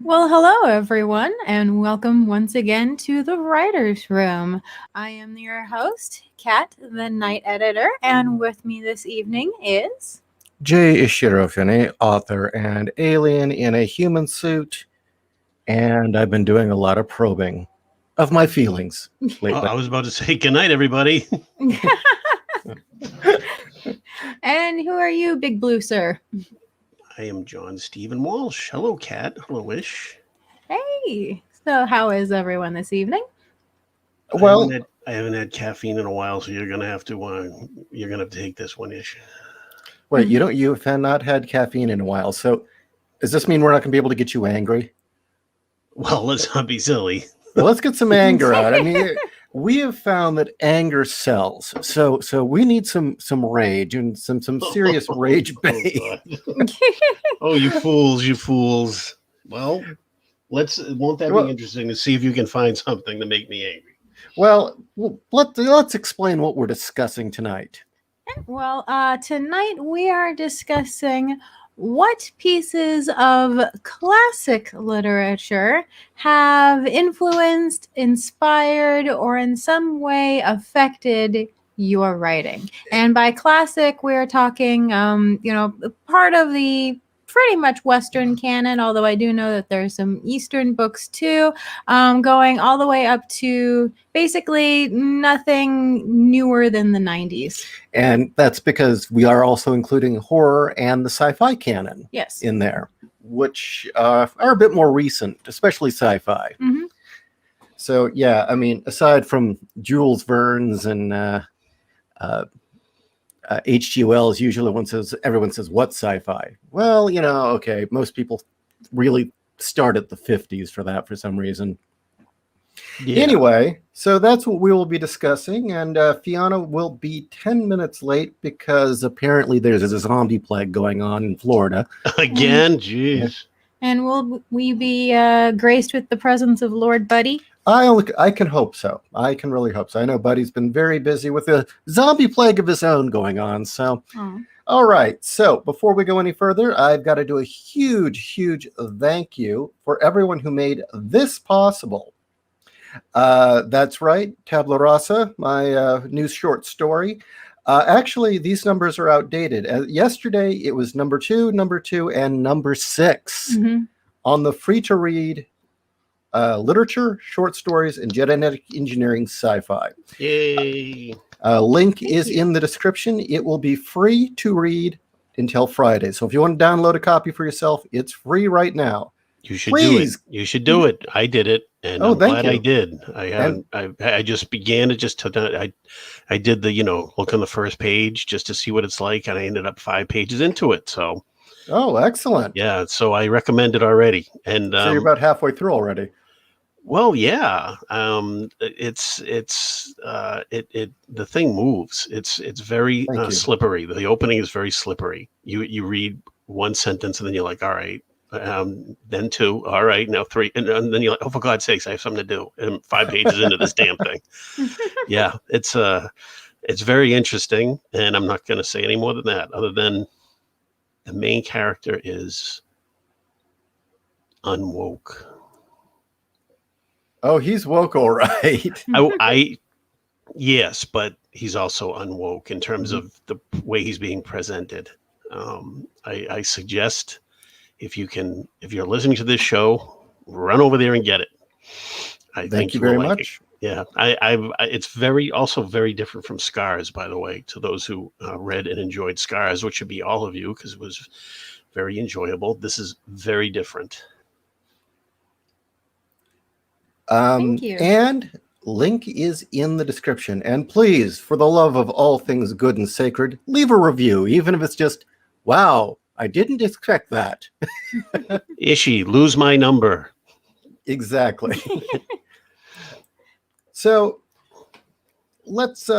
Well, hello everyone, and welcome once again to the Writer's Room. I am your host, Kat, the night editor, and with me this evening is. J.Ishiro, an author and alien in a human suit, and I've been doing a lot of probing of my feelings lately. I was about to say good night, everybody. And who are you, Big Blue Sir? I am John Stephen Walsh. Hello, Kat. Hello, Ish. Hey! So, how is everyone this evening? Well, I haven't had caffeine in a while, so you're gonna have to take this one, Ish. wait, you have not had caffeine in a while, so does this mean we're not going to be able to get you angry? Well, let's not be silly. Well, let's get some anger out. I mean, we have found that anger sells, so we need some rage and some serious rage bait. Oh, you fools! Well, won't that be interesting to see if you can find something to make me angry? Well, let's explain what we're discussing tonight. Well, tonight we are discussing what pieces of classic literature have influenced, inspired, or in some way affected your writing. And by classic, we're talking, part of the pretty much Western canon, although I do know that there's some Eastern books too, going all the way up to basically nothing newer than the 90s. And that's because we are also including horror and the sci-fi canon in there, which are a bit more recent, especially sci-fi. Mm-hmm. So, yeah, I mean, aside from Jules Verne's and H.G. Wells, usually everyone says, what sci-fi? Well, okay, most people really start at the 50s for that for some reason. Yeah. Anyway, so that's what we will be discussing, and Fiona will be 10 minutes late because apparently there's a zombie plague going on in Florida. Again? Jeez. And will we be graced with the presence of Lord Buddy? I can hope so. I can really hope so. I know Buddy's been very busy with a zombie plague of his own going on, so... All right, so before we go any further, I've got to do a huge thank you for everyone who made this possible. That's right, Tabula Rasa, my new short story. Actually, these numbers are outdated. Yesterday, it was number 2, and number 6 on the free-to-read literature, short stories, and genetic engineering sci-fi. Yay! Link is in the description. It will be free to read until Friday. So if you want to download a copy for yourself, it's free right now. You should do it. You should do it. I did it, and I'm glad I did. I just began it. I did the look on the first page just to see what it's like, and I ended up 5 pages into it. So, excellent. Yeah, so I recommend it already. And so you're about halfway through already. Well, yeah. The thing moves. It's very slippery. The opening is very slippery. You read one sentence and then you're like, all right. Then 2, all right, now 3, and then you're like, oh, for God's sakes, I have something to do. And 5 pages into this damn thing. Yeah, it's very interesting, and I'm not going to say any more than that, other than the main character is unwoke. Oh, he's woke, all right. Yes, but he's also unwoke in terms of the way he's being presented. I suggest, if you're listening to this show, run over there and get it. Thank you very much. Yeah, it's also very different from Scars, by the way, to those who read and enjoyed Scars, which should be all of you because it was very enjoyable. This is very different. Thank you. And link is in the description. And please, for the love of all things good and sacred, leave a review, even if it's just, wow, I didn't expect that. Ishi, lose my number. Exactly. So let's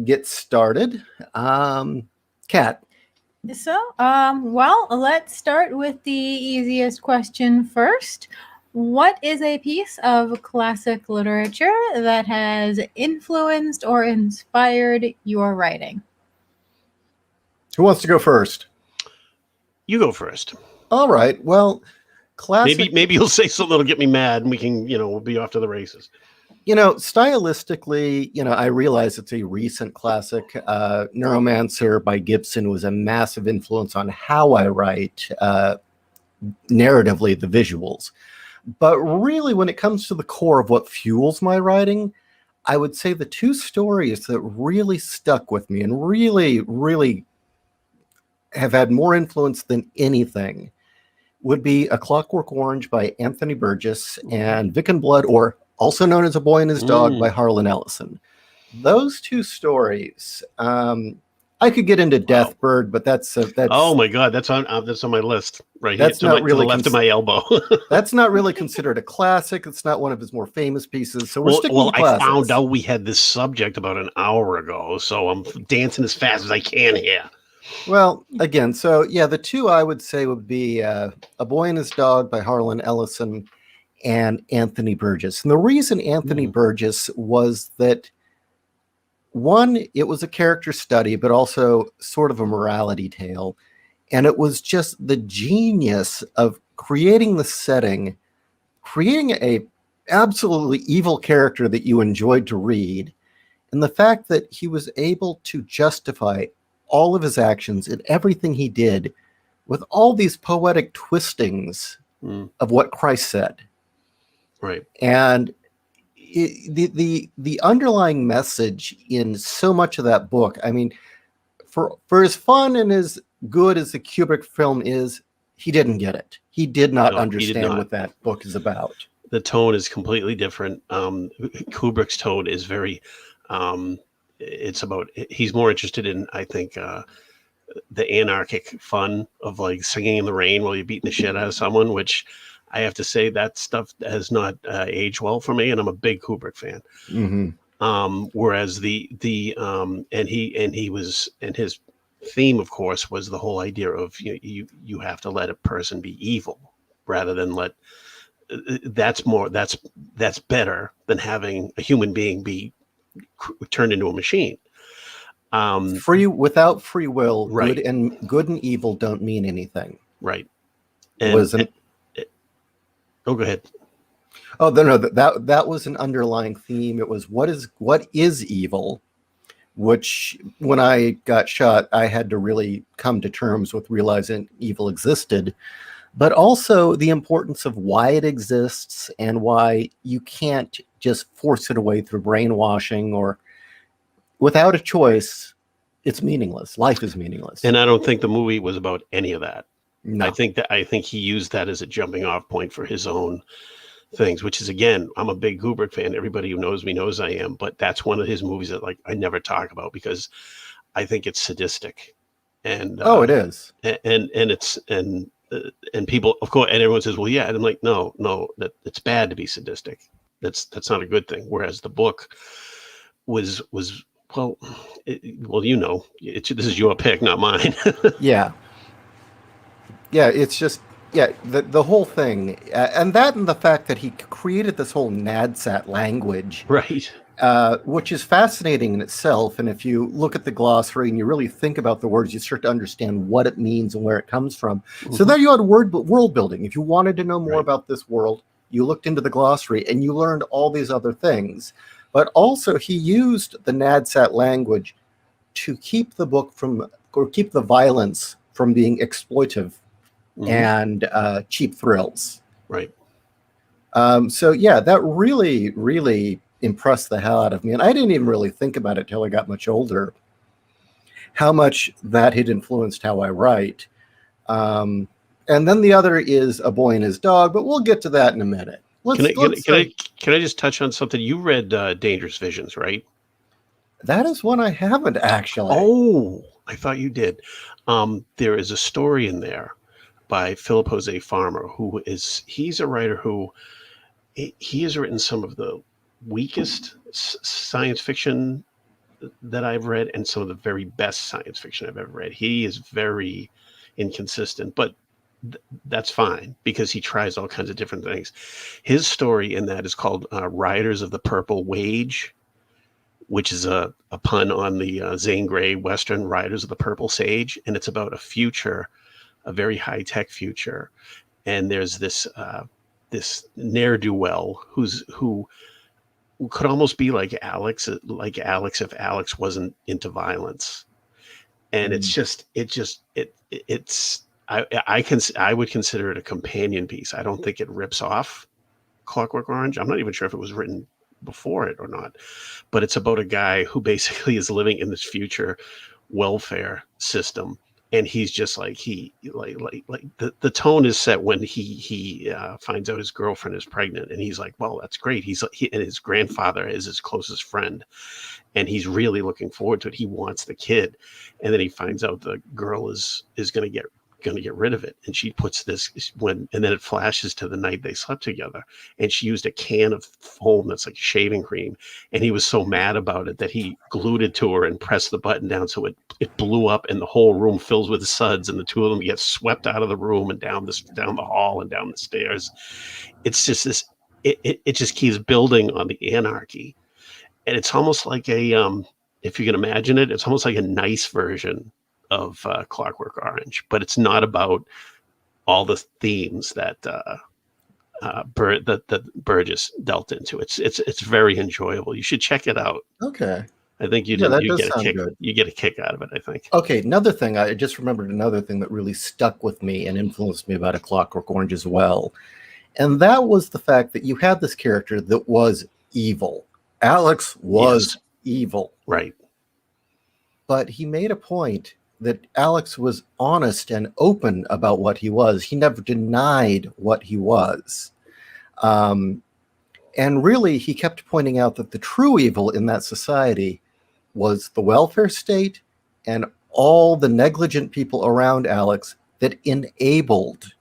get started. Kat. So, well, let's start with the easiest question first. What is a piece of classic literature that has influenced or inspired your writing? Who wants to go first? You go first. All right. Well, classic. Maybe you'll say something that'll get me mad, and we can, we'll be off to the races. Stylistically, I realize it's a recent classic. Neuromancer by Gibson was a massive influence on how I write, narratively, the visuals. But really, when it comes to the core of what fuels my writing, I would say the two stories that really stuck with me and really, really have had more influence than anything would be A Clockwork Orange by Anthony Burgess and Vic and Blood, or also known as A Boy and His Dog by Harlan Ellison. Those two stories, I could get into Deathbird, but that's oh my God, that's on my list right that's here, not really to the left of my elbow. That's not really considered a classic. It's not one of his more famous pieces. So we're sticking to classics. I found out we had this subject about an hour ago, so I'm dancing as fast as I can here. Well, again, so yeah, the two I would say would be A Boy and His Dog by Harlan Ellison and Anthony Burgess. And the reason Anthony Burgess was that, one, it was a character study, but also sort of a morality tale. And it was just the genius of creating the setting, creating a absolutely evil character that you enjoyed to read, and the fact that he was able to justify all of his actions and everything he did with all these poetic twistings of what Christ said. Right. And the underlying message in so much of that book, I mean, for as fun and as good as the Kubrick film is, he didn't get it. He did not understand what that book is about. The tone is completely different. Kubrick's tone is very, he's more interested in, I think, the anarchic fun of like singing in the rain while you're beating the shit out of someone, which I have to say that stuff has not aged well for me. And I'm a big Kubrick fan. Whereas his theme, of course, was the whole idea of you have to let a person be evil rather than that's better than having a human being be turned into a machine. Without free will, right. good and evil don't mean anything. Right. Go ahead. Oh, no, that was an underlying theme. It was what is evil, which when I got shot, I had to really come to terms with realizing evil existed, but also the importance of why it exists and why you can't just force it away through brainwashing, or without a choice, it's meaningless. Life is meaningless. And I don't think the movie was about any of that. No. I think he used that as a jumping off point for his own things, which is, again, I'm a big Kubrick fan. Everybody who knows me knows I am, but that's one of his movies that I never talk about because I think it's sadistic. And it is. And people, of course, and everyone says, well, yeah. And I'm like, no, that it's bad to be sadistic. That's not a good thing. Whereas the book was this is your pick, not mine. Yeah. Yeah, it's just, the whole thing, and the fact that he created this whole NADSAT language, right, which is fascinating in itself. And if you look at the glossary and you really think about the words, you start to understand what it means and where it comes from. So there you had world building. If you wanted to know more about this world, you looked into the glossary and you learned all these other things. But also he used the NADSAT language to keep keep the violence from being exploitive and cheap thrills. Right. So yeah, that really, really impressed the hell out of me. And I didn't even really think about it till I got much older, how much that had influenced how I write. And then the other is A Boy and His Dog, but we'll get to that in a minute. Can I just touch on something? You read Dangerous Visions, right? That is one I haven't actually. Oh, I thought you did. There is a story in there by Philip Jose Farmer, he's a writer who he has written some of the weakest science fiction that I've read and some of the very best science fiction I've ever read. He is very inconsistent, but that's fine because he tries all kinds of different things. His story in that is called Riders of the Purple Wage, which is a pun on the Zane Grey Western Riders of the Purple Sage. And it's about a future, a very high-tech future. and there's this this ne'er-do-well who could almost be like Alex if Alex wasn't into violence. And I would consider it a companion piece. I don't think it rips off Clockwork Orange. I'm not even sure if it was written before it or not, but it's about a guy who basically is living in this future welfare system, and he's just like the tone is set when he finds out his girlfriend is pregnant, and he's like, well, that's great. And his grandfather is his closest friend, and he's really looking forward to it. He wants the kid, and then he finds out the girl is going to get rid of it, and she puts this and then it flashes to the night they slept together, and she used a can of foam that's like shaving cream, and he was so mad about it that he glued it to her and pressed the button down so it blew up, and the whole room fills with suds, and the two of them get swept out of the room and down the hall and down the stairs. It's just this it just keeps building on the anarchy, and it's almost like a if you can imagine it, it's almost like a nice version of Clockwork Orange, but it's not about all the themes that Burgess dealt into. It's very enjoyable. You should check it out. Okay. I think you get a kick out of it, I think. Okay, another thing, I just remembered another thing that really stuck with me and influenced me about A Clockwork Orange as well. And that was the fact that you had this character that was evil. Alex was evil. Right. But he made a point that Alex was honest and open about what he was. He never denied what he was. And really, he kept pointing out that the true evil in that society was the welfare state and all the negligent people around Alex that enabled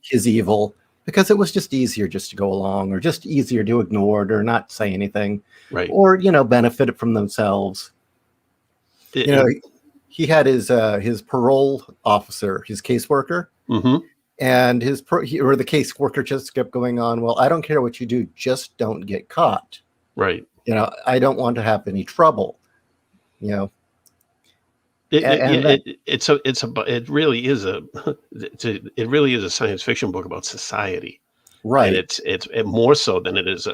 his evil, because it was just easier just to go along, or just easier to ignore it or not say anything, right? Or, benefit it from themselves. He had his parole officer, his caseworker, and the caseworker just kept going on, well, I don't care what you do, just don't get caught. Right. I don't want to have any trouble. It really is a science fiction book about society. Right. And it's more so than it is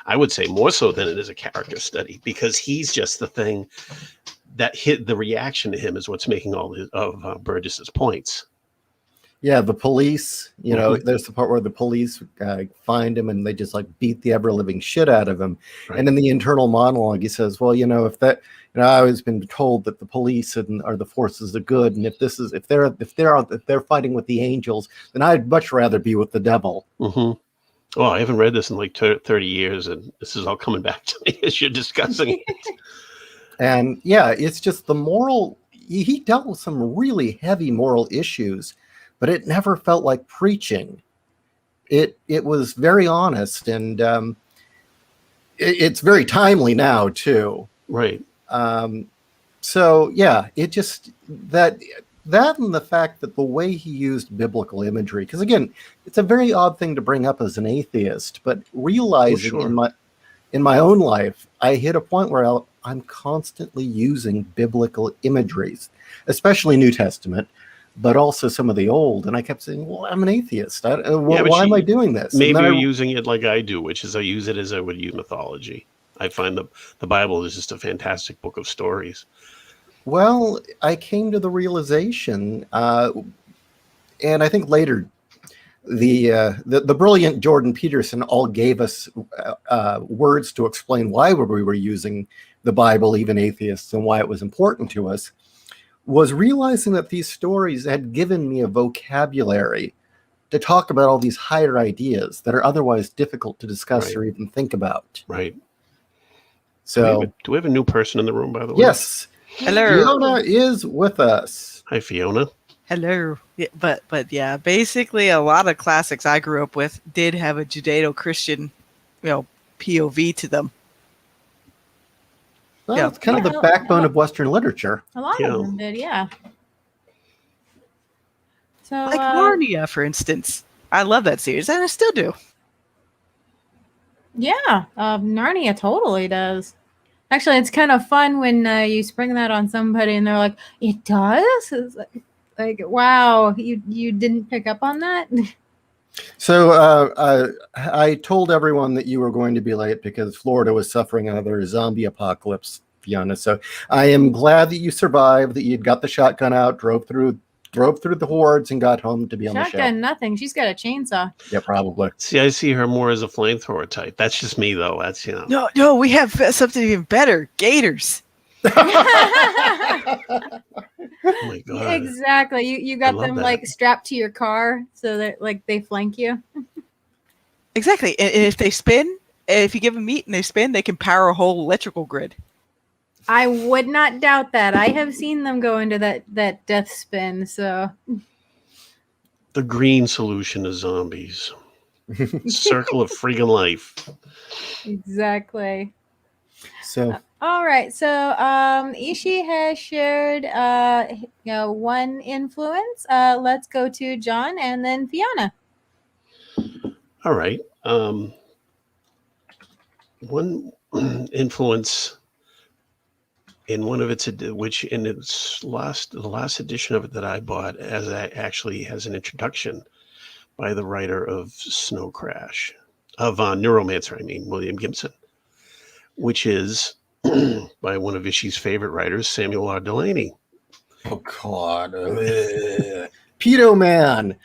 I would say more so than it is a character study, because he's just the thing that the reaction to him is what's making all of Burgess's points. Yeah, the police, there's the part where the police find him and they just like beat the ever living shit out of him. Right. And in the internal monologue, he says, well, if that, I've always been told that the police are the forces of good. And if they're fighting with the angels, then I'd much rather be with the devil. Mm-hmm. Oh, I haven't read this in like 30 years. And this is all coming back to me as you're discussing it. And yeah, it's just the moral. He dealt with some really heavy moral issues, but it never felt like preaching. It was very honest, and it's very timely now too. Right. So yeah, it just that and the fact that the way he used biblical imagery, because again, it's a very odd thing to bring up as an atheist, but realizing in my own life, I hit a point where I'm constantly using biblical imageries, especially New Testament, but also some of the Old. And I kept saying, well, I'm an atheist. Why am I doing this? Maybe you're using it like I do, which is I use it as I would use mythology. I find the Bible is just a fantastic book of stories. Well, I came to the realization, and I think later, the brilliant Jordan Peterson all gave us words to explain why we were using the Bible, even atheists, and why it was important to us, was realizing that these stories had given me a vocabulary to talk about all these higher ideas that are otherwise difficult to discuss or even think about. Right. So, do we have a new person in the room, by the way? Yes. Hello. Fiona is with us. Hi, Fiona. Hello. Yeah, but yeah, basically a lot of classics I grew up with did have a Judeo-Christian, POV to them. Well, it's kind of the backbone of Western literature. A lot of them did, yeah. So, like Narnia, for instance. I love that series, and I still do. Yeah, Narnia totally does. Actually, it's kind of fun when you spring that on somebody and they're like, "It does?" It's like wow, you didn't pick up on that? So I told everyone that you were going to be late because Florida was suffering another zombie apocalypse, Fiona. So I am glad that you survived, that you'd got the shotgun out, drove through the hordes, and got home to be on the show. Shotgun, nothing. She's got a chainsaw. Yeah, probably. See, I see her more as a flamethrower type. That's just me, though. That's, No, we have something even better. Gators. Oh my God. Exactly. You got them like strapped to your car so that like they flank you. Exactly. And if they spin, if you give them meat and they spin, they can power a whole electrical grid. I would not doubt that. I have seen them go into that death spin, so The green solution to zombies. Circle of freaking life. Exactly. So all right. So Ishi has shared one influence. Let's go to John and then Fiona. All right. One influence in one of its, which in its the last edition of it that I bought, actually has an introduction by the writer of Snow Crash, of Neuromancer, William Gibson, which is by one of Ishi's favorite writers, Samuel R. Delany. Oh God, Pedo Man.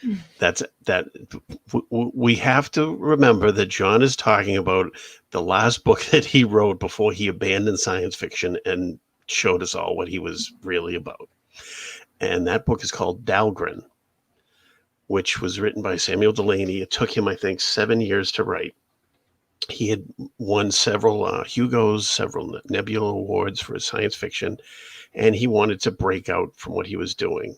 We have to remember that John is talking about the last book that he wrote before he abandoned science fiction and showed us all what he was really about. And that book is called Dahlgren, which was written by Samuel Delany. It took him, I think, 7 years to write. He had won several Hugos, several Nebula Awards for his science fiction, and he wanted to break out from what he was doing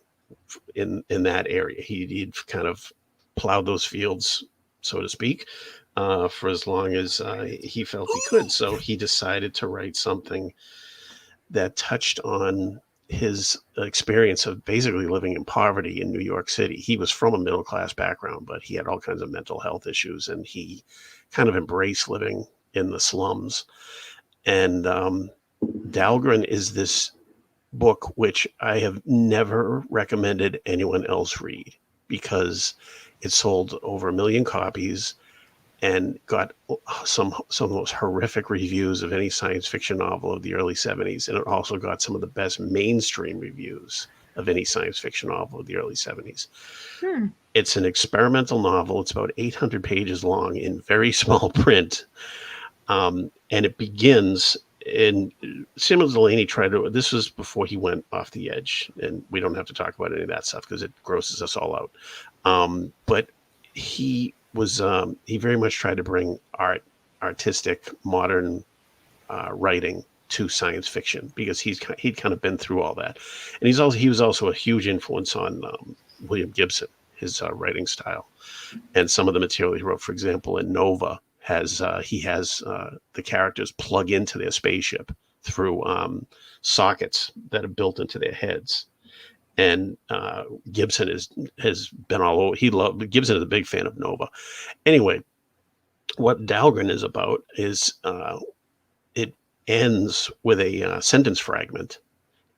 in that area. He'd kind of plowed those fields, so to speak, for as long as he felt he could. So he decided to write something that touched on his experience of basically living in poverty in New York City. He was from a middle-class background, but he had all kinds of mental health issues, and he kind of embraced living in the slums. And Dahlgren is this book which I have never recommended anyone else read because it sold over 1 million copies and got some of the most horrific reviews of any science fiction novel of the early 70s. And it also got some of the best mainstream reviews of any science fiction novel of the early 70s. It's an experimental novel. It's about 800 pages long in very small print. And it begins in Samuel Delany this was before he went off the edge, and we don't have to talk about any of that stuff because it grosses us all out. But he very much tried to bring artistic, modern writing to science fiction because he'd kind of been through all that. And he was also a huge influence on William Gibson, his writing style, and some of the material he wrote. For example, in Nova, he has the characters plug into their spaceship through sockets that are built into their heads. And Gibson has been all over. Gibson is a big fan of Nova. Anyway, what Dahlgren is about is it ends with a sentence fragment,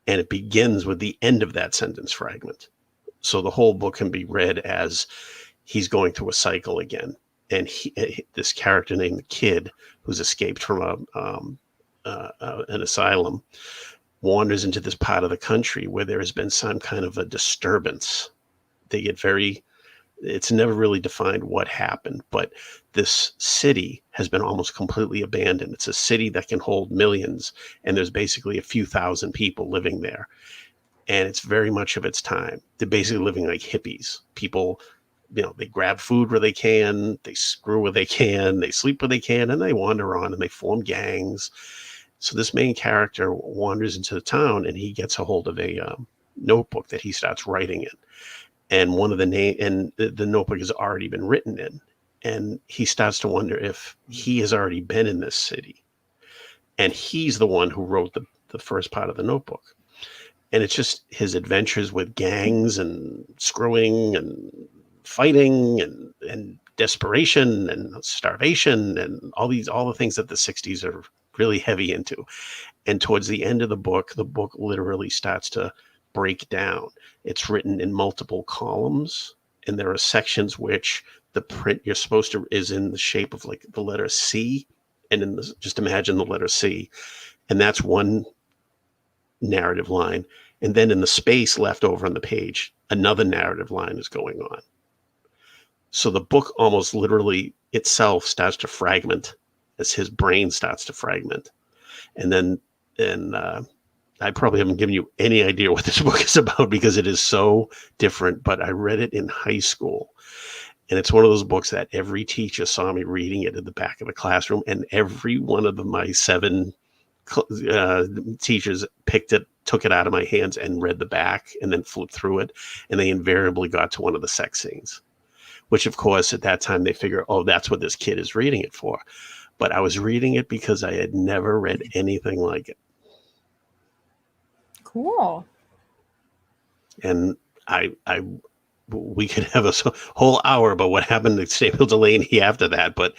and it begins with the end of that sentence fragment. So the whole book can be read as he's going through a cycle again. And this character named the Kid, who's escaped from an asylum, wanders into this part of the country where there has been some kind of a disturbance. It's never really defined what happened, but this city has been almost completely abandoned. It's a city that can hold millions, and there's basically a few thousand people living there. And it's very much of its time. They're basically living like hippies. People, they grab food where they can, they screw where they can, they sleep where they can, and they wander on and they form gangs. So this main character wanders into the town, and he gets a hold of a notebook that he starts writing in. And the notebook has already been written in. And he starts to wonder if he has already been in this city. And he's the one who wrote the first part of the notebook. And it's just his adventures with gangs and screwing and fighting and desperation and starvation and all the things that the 60s are really heavy into. And towards the end of the book literally starts to break down. It's written in multiple columns, and there are sections which the print you're supposed to is in the shape of like the letter C, and just imagine the letter C, and that's one narrative line, and then in the space left over on the page, another narrative line is going on. So the book almost literally itself starts to fragment as his brain starts to fragment, and then I probably haven't given you any idea what this book is about because it is so different, but I read it in high school. And it's one of those books that every teacher saw me reading it in the back of the classroom. And every one of my 7 teachers took it out of my hands and read the back and then flipped through it. And they invariably got to one of the sex scenes, which of course at that time they figure, oh, that's what this kid is reading it for. But I was reading it because I had never read anything like it. Cool. And we could have a whole hour about what happened to Samuel Delaney after that, but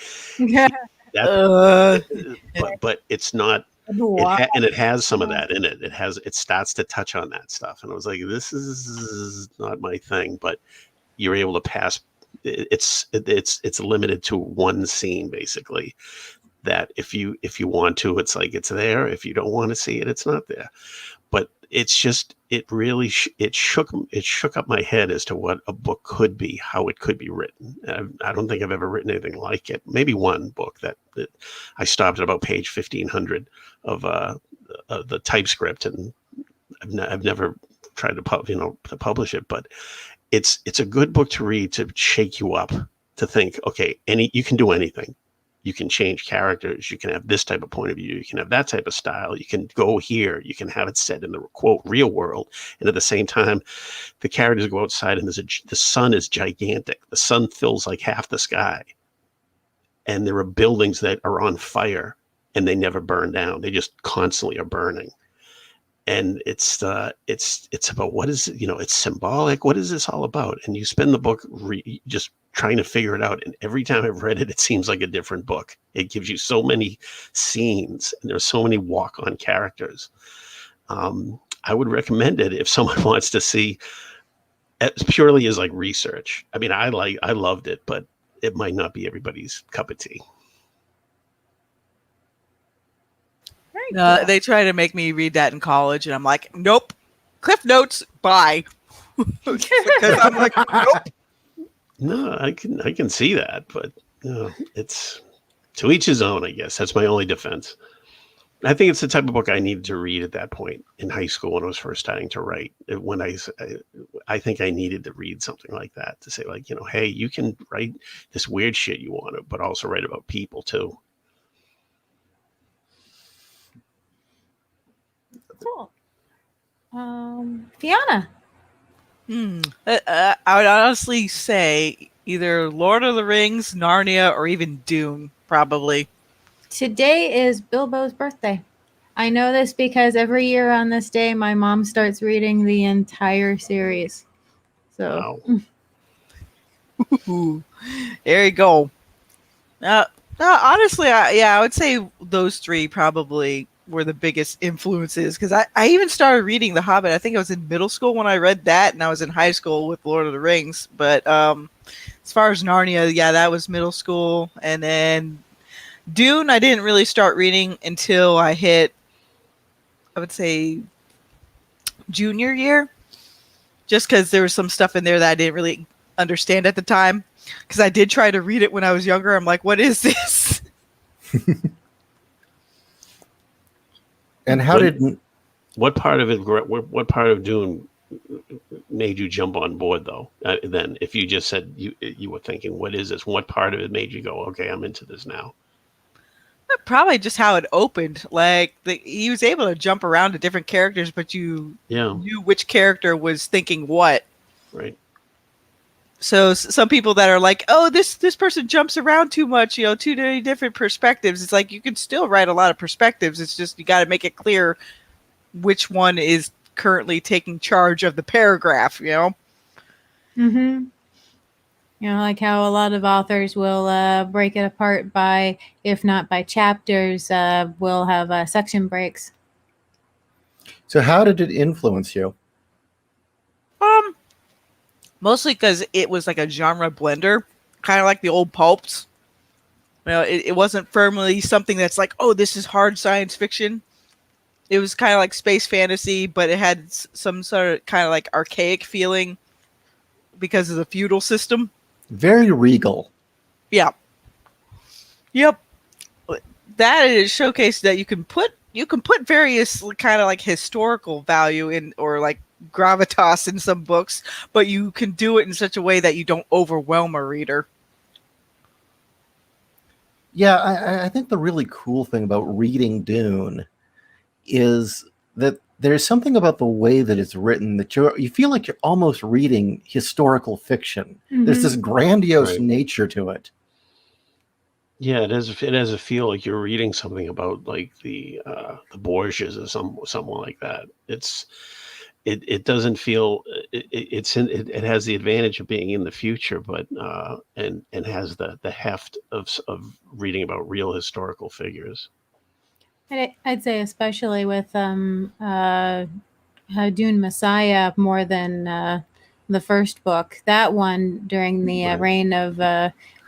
but it's not. It has some of that in it. It starts to touch on that stuff, and I was like, this is not my thing. But you're able to pass. It's limited to one scene basically. That if you want to, it's like it's there. If you don't want to see it, it's not there. But it's just, it really it shook up my head as to what a book could be, how it could be written. I don't think I've ever written anything like it. Maybe one book that I stopped at about page 1500 of the typescript, and I've never tried to publish it. But it's a good book to read, to shake you up, to think, okay, you can do anything. You can change characters. You can have this type of point of view. You can have that type of style. You can go here. You can have it set in the quote real world. And at the same time, the characters go outside and the sun is gigantic. The sun fills like half the sky. And there are buildings that are on fire and they never burn down. They just constantly are burning. And it's about what is, it's symbolic. What is this all about? And you spend the book just trying to figure it out. And every time I've read it, it seems like a different book. It gives you so many scenes and there's so many walk-on characters. I would recommend it if someone wants to see it purely as like research. I mean, I loved it, but it might not be everybody's cup of tea. They try to make me read that in college, and I'm like, nope. Cliff Notes, bye. Because I'm like, nope. No, I can see that, but it's to each his own, I guess. That's my only defense. I think it's the type of book I needed to read at that point in high school when I was first starting to write. When I think I needed to read something like that to say, like, hey, you can write this weird shit you want to, but also write about people too. Cool. Fiona. I would honestly say either Lord of the Rings, Narnia, or even Dune, probably. Today is Bilbo's birthday. I know this because every year on this day, my mom starts reading the entire series. So, wow. There you go. Honestly, I would say those 3 probably were the biggest influences, because I even started reading The Hobbit. I think I was in middle school when I read that, and I was in high school with Lord of the Rings. But as far as Narnia, that was middle school. And then Dune, I didn't really start reading until I hit, I would say, junior year, just because there was some stuff in there that I didn't really understand at the time, because I did try to read it when I was younger. I'm like, what is this? And what part of Dune made you jump on board though? Then if you just said you were thinking, what is this? What part of it made you go, okay, I'm into this now? Probably just how it opened. Like he was able to jump around to different characters, but you knew which character was thinking what. Right. So some people that are like, oh, this person jumps around too much, too many different perspectives. It's like, you can still write a lot of perspectives. It's just, you got to make it clear which one is currently taking charge of the paragraph, Mm-hmm. Like how a lot of authors will break it apart by, if not by chapters, we'll have section breaks. So how did it influence you? mostly because it was like a genre blender, kind of like the old pulps. You know, it wasn't firmly something that's like, oh, this is hard science fiction. It was kind of like space fantasy, but it had some sort of kind of like archaic feeling because of the feudal system. Very regal. Yeah. Yep. That is showcased that you can put various kind of like historical value in, or like gravitas in some books, but you can do it in such a way that you don't overwhelm a reader. Yeah, I think the really cool thing about reading Dune is that there's something about the way that it's written that you feel like you're almost reading historical fiction. Mm-hmm. There's this grandiose nature to it. Yeah, it has a feel like you're reading something about like the Borgias or someone like that. It doesn't feel it has the advantage of being in the future, but and has the heft of reading about real historical figures. I'd say especially with Dune Messiah more than the first book. That one during the reign of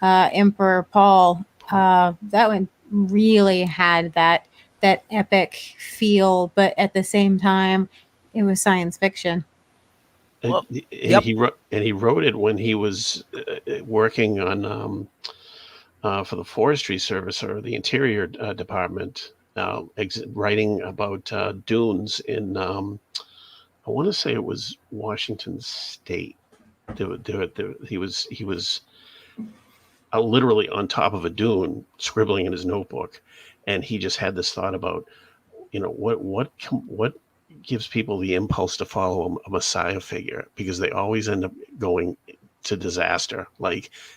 Emperor Paul. That one really had that epic feel, but at the same time, it was science fiction. He wrote it when he was working on for the Forestry Service or the Interior Department, writing about dunes in I want to say it was Washington State. He was literally on top of a dune scribbling in his notebook, and he just had this thought about, what gives people the impulse to follow a messiah figure, because they always end up going to disaster.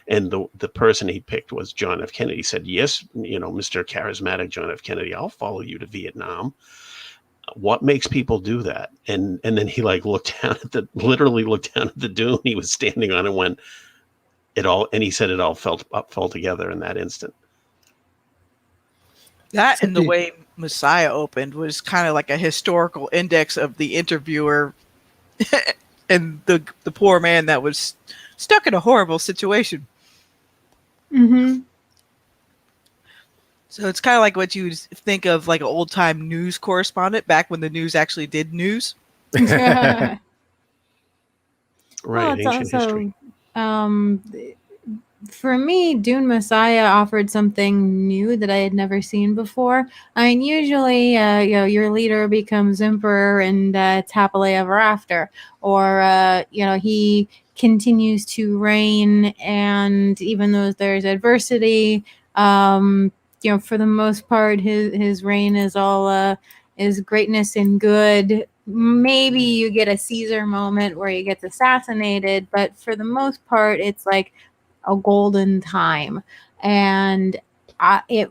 And the person he picked was John F. Kennedy. He said, yes, Mr. Charismatic John F. Kennedy, I'll follow you to Vietnam. What makes people do that? And then he literally looked down at the dune he was standing on and went, he said it all fell together in that instant. That and the way Messiah opened was kind of like a historical index of the interviewer and the poor man that was stuck in a horrible situation. Mm-hmm. So it's kind of like what you would think of like an old time news correspondent back when the news actually did news. Right. Well, it's also, for me, Dune Messiah offered something new that I had never seen before. I mean, usually, your leader becomes emperor and it's happily ever after, or he continues to reign, and even though there's adversity, for the most part, his reign is all is greatness and good. Maybe you get a Caesar moment where he gets assassinated, but for the most part, it's like a golden time. And it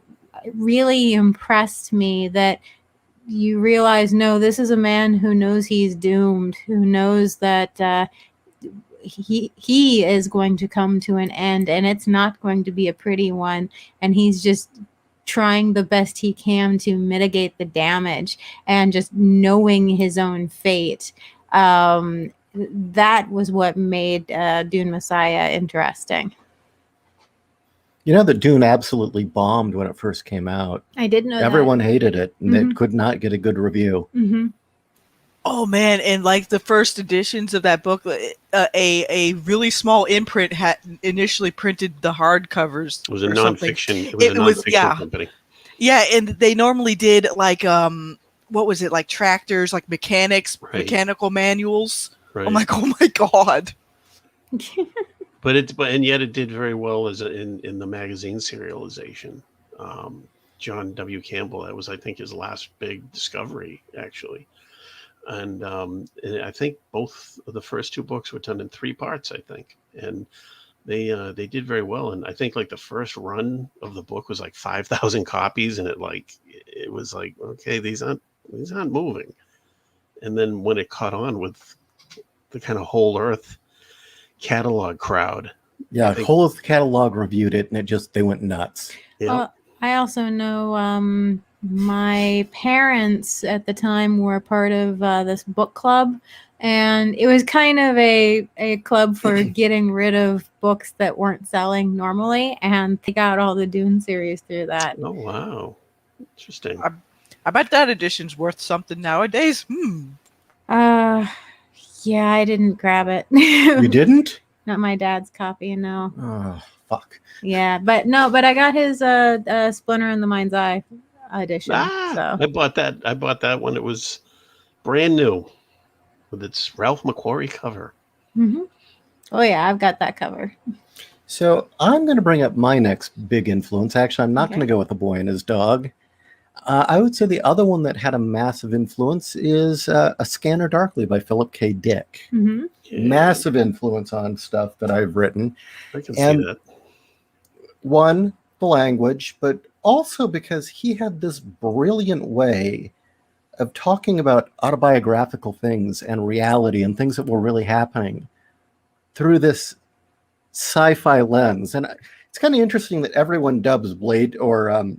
really impressed me that you realize, no, this is a man who knows he's doomed, who knows that he is going to come to an end, and it's not going to be a pretty one, and he's just trying the best he can to mitigate the damage, and just knowing his own fate. That was what made Dune Messiah interesting. You know that Dune absolutely bombed when it first came out. I did know Everyone hated it, and it could not get a good review. Mm-hmm. Oh man, and like the first editions of that book, a really small imprint had initially printed the hardcovers. It was a nonfiction. It was a nonfiction company. Yeah, and they normally did like what was it, like tractors, like mechanical manuals. Right. I'm like, oh my god. And yet it did very well as in the magazine serialization. John W. Campbell, that was, I think, his last big discovery, actually. And I think both of the first two books were done in 3 parts, I think. And they did very well. And I think like the first run of the book was like 5,000 copies, and it was like, okay, these aren't moving. And then when it caught on with the kind of Whole Earth catalog crowd. Yeah, Whole Earth catalog reviewed it, and they went nuts. Yeah. I also know my parents at the time were part of this book club And it was kind of a club for getting rid of books that weren't selling normally, and they got all the Dune series through that. Oh, wow. Interesting. I bet that edition's worth something nowadays. Yeah, I didn't grab it. You didn't? Not my dad's copy, no. Oh, fuck. Yeah, but I got his Splinter in the Mind's Eye edition. So I bought that when it was brand new with its Ralph McQuarrie cover. Mm-hmm. Oh yeah, I've got that cover. So I'm going to bring up my next big influence. Actually, I'm not going to go with The Boy and His Dog. I would say the other one that had a massive influence is A Scanner Darkly by Philip K. Dick. Mm-hmm. Yeah. Massive influence on stuff that I've written. I can see that. One, the language, but also because he had this brilliant way of talking about autobiographical things and reality and things that were really happening through this sci-fi lens. And it's kind of interesting that everyone dubs Blade or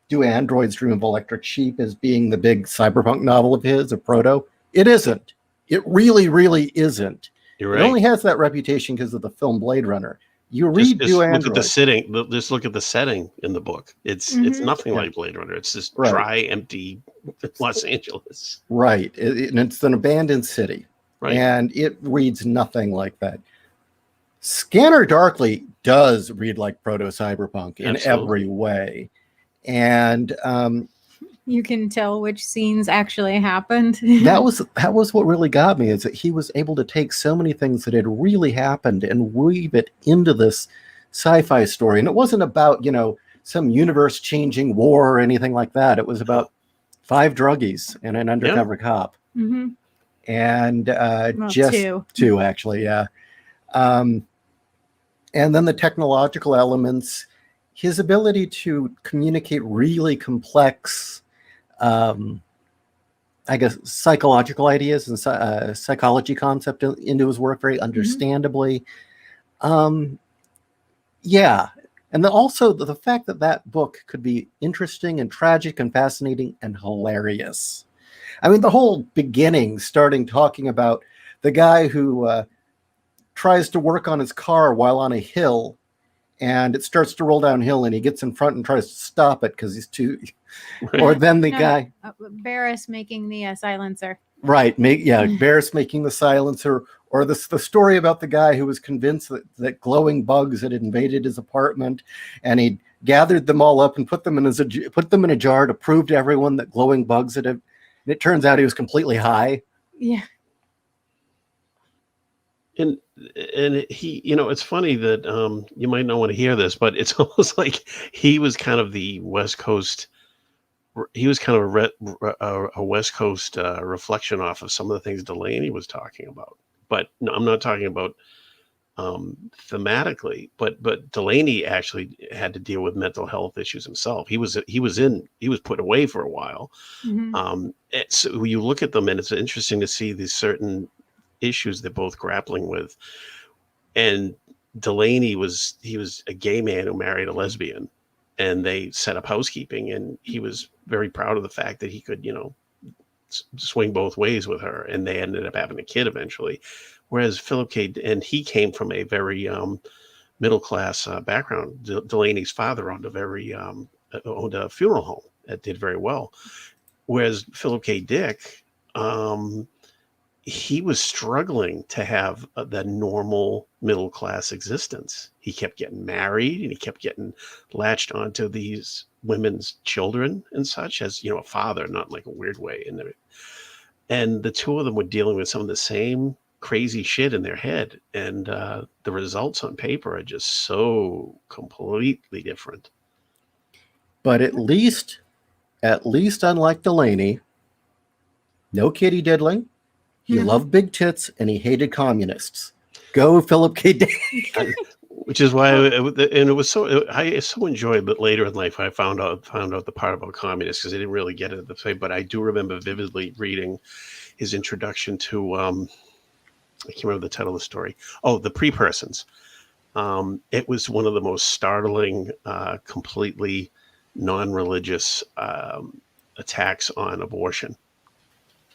Do Androids Dream of Electric Sheep as being the big cyberpunk novel of his, of Proto. It isn't. It really, really isn't. You're right. It only has that reputation because of the film Blade Runner. You read Do Android. Look at the setting. Just look at the setting in the book. It's nothing like Blade Runner. It's this dry, empty Los Angeles. Right. And it's an abandoned city. Right. And it reads nothing like that. Scanner Darkly does read like proto-cyberpunk in every way. And you can tell which scenes actually happened. that was what really got me, is that he was able to take so many things that had really happened and weave it into this sci-fi story. And it wasn't about, some universe-changing war or anything like that. It was about 5 druggies and an undercover cop. Mm-hmm. And just 2 actually, yeah. And then the technological elements, his ability to communicate really complex, I guess, psychological ideas and psychology concept into his work very understandably. Yeah. And then also the fact that book could be interesting and tragic and fascinating and hilarious. I mean, the whole beginning, starting talking about the guy who tries to work on his car while on a hill, and it starts to roll downhill, and he gets in front and tries to stop it because he's too. Or then the guy, Barris making the silencer. Right, Barris making the silencer, or the story about the guy who was convinced that glowing bugs had invaded his apartment, and he gathered them all up and put them in a jar to prove to everyone that glowing bugs had. And it turns out he was completely high. Yeah. And he, it's funny that you might not want to hear this, but it's almost like he was kind of the West Coast. He was kind of a West Coast reflection off of some of the things Delaney was talking about. But no, I'm not talking about thematically. But Delaney actually had to deal with mental health issues himself. He was put away for a while. Mm-hmm. So you look at them, and it's interesting to see these certain issues they're both grappling with. And Delaney was a gay man who married a lesbian, and they set up housekeeping, and he was very proud of the fact that he could, swing both ways with her, and they ended up having a kid eventually. Whereas Philip K. and he came from a very middle class background. Delaney's father owned a funeral home that did very well. Whereas Philip K. Dick, he was struggling to have the normal middle class existence. He kept getting married, and he kept getting latched onto these women's children and such, as a father, not like a weird way. And the two of them were dealing with some of the same crazy shit in their head, and the results on paper are just so completely different. But at least unlike Delaney, no kitty diddling. He loved big tits, and he hated communists. Go, Philip K. Dick. Which is why, I so enjoyed that later in life I found out the part about communists, because I didn't really get it at the time. But I do remember vividly reading his introduction to I can't remember the title of the story. Oh, The Pre-Persons. It was one of the most startling, completely non-religious attacks on abortion.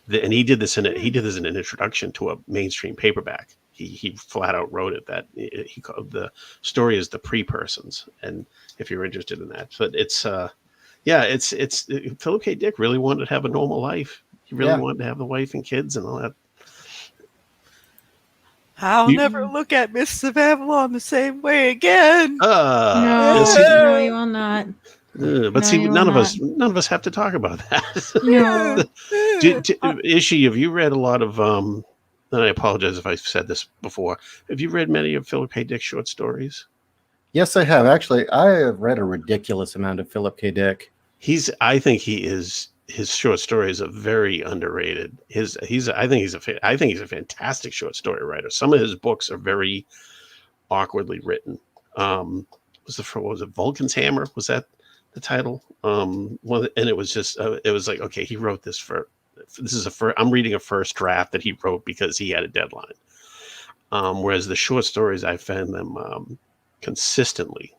and he did this in an introduction to a mainstream paperback. He flat out wrote it that he called the story is The Pre-Persons, and if you're interested in that, but it's Philip K. Dick really wanted to have a normal life. He really wanted to have the wife and kids and all that. I'll never look at Mists of Avalon the same way again. No, you will not. But see, none of us have to talk about that. No. Ishi, have you read a lot of? And I apologize if I said this before. Have you read many of Philip K. Dick's short stories? Yes, I have. Actually, I have read a ridiculous amount of Philip K. Dick. I think his short stories are very underrated. I think he's a fantastic short story writer. Some of his books are very awkwardly written. Was it Vulcan's Hammer? Was that the title? And it was just it was like, okay, he wrote this I'm reading a first draft that he wrote because he had a deadline. Whereas the short stories, I found them consistently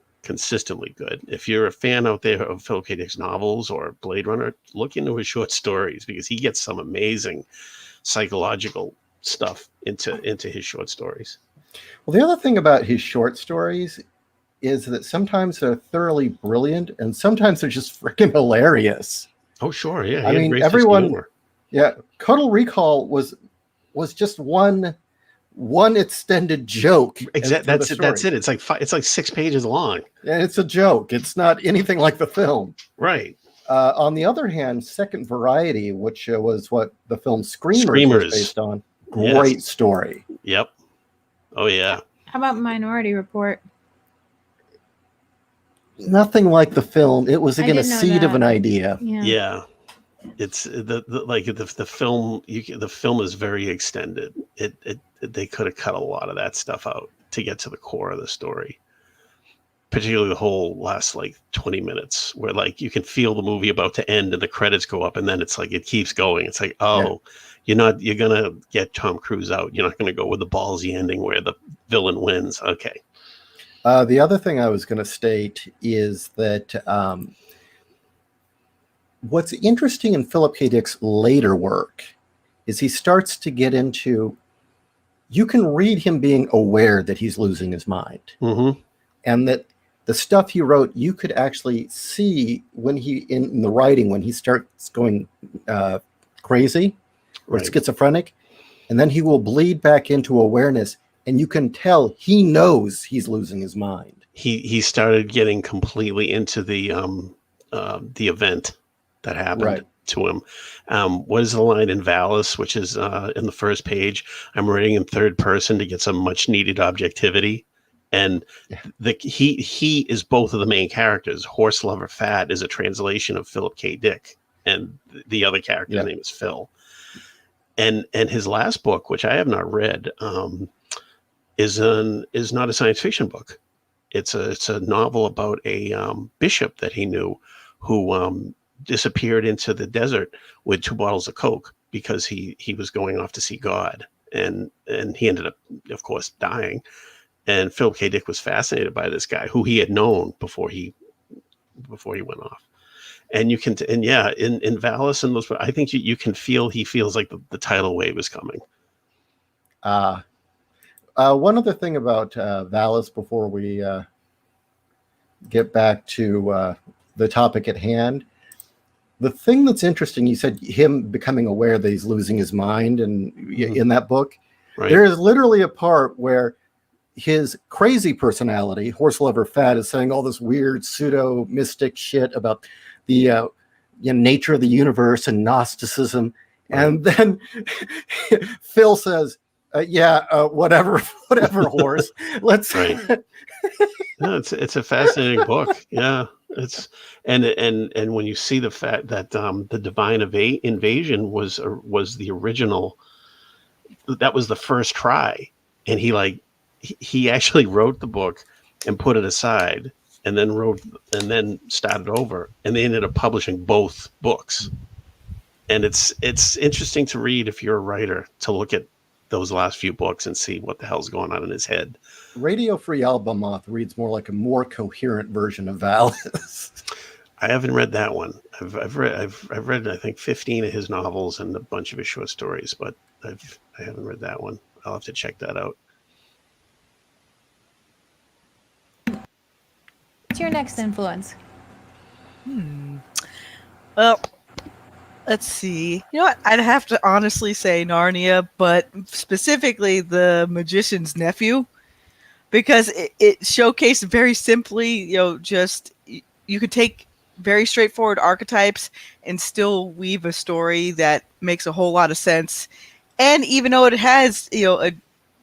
good. If you're a fan out there of Philip K. Dick's novels or Blade Runner, look into his short stories because he gets some amazing psychological stuff into his short stories. Well, the other thing about his short stories is that sometimes they're thoroughly brilliant and sometimes they're just freaking hilarious. Oh, sure. Yeah. I mean, everyone, Total Recall was just one extended joke. Exactly. That's it. It's like 6 pages long. And it's a joke. It's not anything like the film. Right. On the other hand, Second Variety, which was what the film Screamers was based on, great story. Yep. Oh, yeah. How about Minority Report? Nothing like the film. It was again a seed of an idea. Yeah. It's the film. The film is very extended. They could have cut a lot of that stuff out to get to the core of the story. Particularly the whole last 20 minutes where you can feel the movie about to end and the credits go up and then it's it keeps going. It's like, you're gonna get Tom Cruise out. You're not gonna go with the ballsy ending where the villain wins. Okay. The other thing I was going to state is that what's interesting in Philip K. Dick's later work is he starts to get into, you can read him being aware that he's losing his mind. Mm-hmm. And that the stuff he wrote, you could actually see when in the writing, when he starts going crazy or schizophrenic, and then he will bleed back into awareness. And you can tell he knows he's losing his mind. He started getting completely into the event that happened to him. What is the line in Valis, which is in the first page? I'm writing in third person to get some much needed objectivity. And he is both of the main characters. Horse Lover Fat is a translation of Philip K. Dick, and the other character's name is Phil. And his last book, which I have not read, is not a science fiction book. It's a novel about a bishop that he knew who disappeared into the desert with 2 bottles of Coke because he was going off to see God, and he ended up, of course, dying. And Philip K. Dick was fascinated by this guy who he had known before he went off. And you can in Valis and those, I think you can feel he feels like the tidal wave is coming. One other thing about Valis before we get back to the topic at hand. The thing that's interesting, you said him becoming aware that he's losing his mind, and in that book, there is literally a part where his crazy personality, Horse Lover Fat, is saying all this weird pseudo mystic shit about the nature of the universe and Gnosticism, and then Phil says, whatever, horse. Let's. No, it's a fascinating book. Yeah, it's and when you see the fact that the Divine Invasion was the original, that was the first try, and he actually wrote the book and put it aside, and then started over, and they ended up publishing both books. And it's interesting to read if you're a writer, to look at those last few books and see what the hell's going on in his head. Radio Free Albemoth reads more like a more coherent version of Valis. I haven't read that one. I've read I think 15 of his novels and a bunch of his short stories, but I haven't read that one. I'll have to check that out. What's your next influence? Well, let's see. You know what? I'd have to honestly say Narnia, but specifically The Magician's Nephew, because it showcased very simply, just you could take very straightforward archetypes and still weave a story that makes a whole lot of sense. And even though it has, a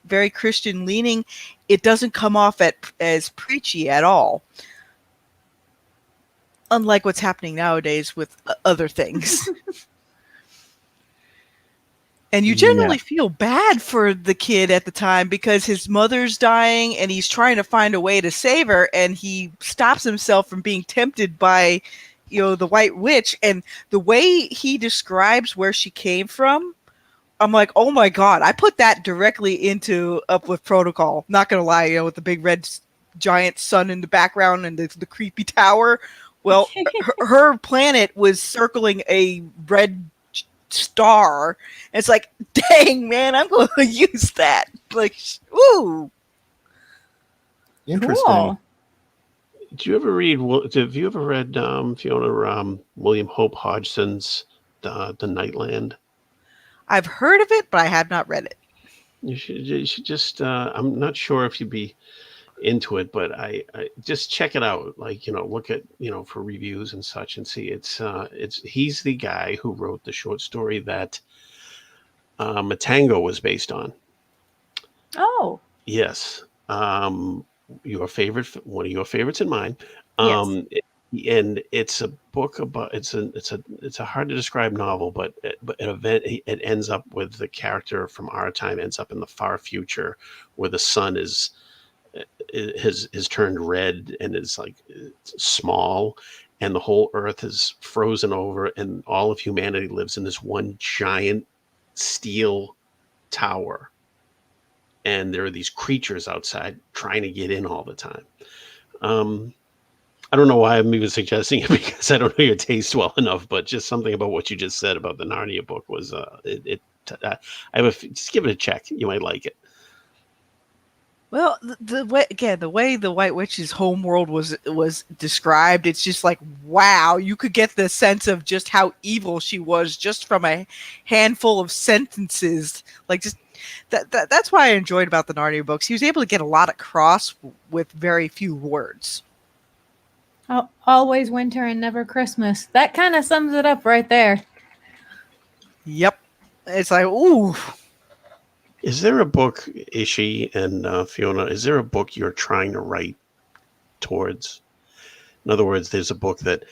very Christian leaning, it doesn't come off as preachy at all. Unlike what's happening nowadays with other things. And you generally feel bad for the kid at the time because his mother's dying and he's trying to find a way to save her, and he stops himself from being tempted by, the White Witch. And the way he describes where she came from, I'm like, oh my God, I put that directly into Uplift Protocol. Not going to lie, with the big red giant sun in the background and the creepy tower. Well, her planet was circling a red star. It's like, dang, man, I'm going to use that. Like, ooh. Interesting. Cool. Have you ever read Fiona, William Hope Hodgson's The Nightland? I've heard of it, but I have not read it. You should just, I'm not sure if you'd be into it, but I just check it out. Like, look at, for reviews and such and see. He's the guy who wrote the short story that Matango was based on. Oh. Yes. Your favorite, one of your favorites and mine. Yes. And it's a book about it's a hard to describe novel, but it ends up with the character from our time ends up in the far future where the sun is turned red and is like small, and the whole earth is frozen over, and all of humanity lives in this one giant steel tower, and there are these creatures outside trying to get in all the time. I don't know why I'm even suggesting it because I don't know your taste well enough, but just something about what you just said about the Narnia book was just give it a check. You might like it. Well, the way the White Witch's homeworld was described, it's just like, wow, you could get the sense of just how evil she was just from a handful of sentences. Like, just that's what I enjoyed about the Narnia books. He was able to get a lot across with very few words. Oh, always winter and never Christmas. That kind of sums it up right there. Yep. It's like, ooh. Is there a book, Ishi and Fiona, is there a book you're trying to write towards? In other words, there's a book that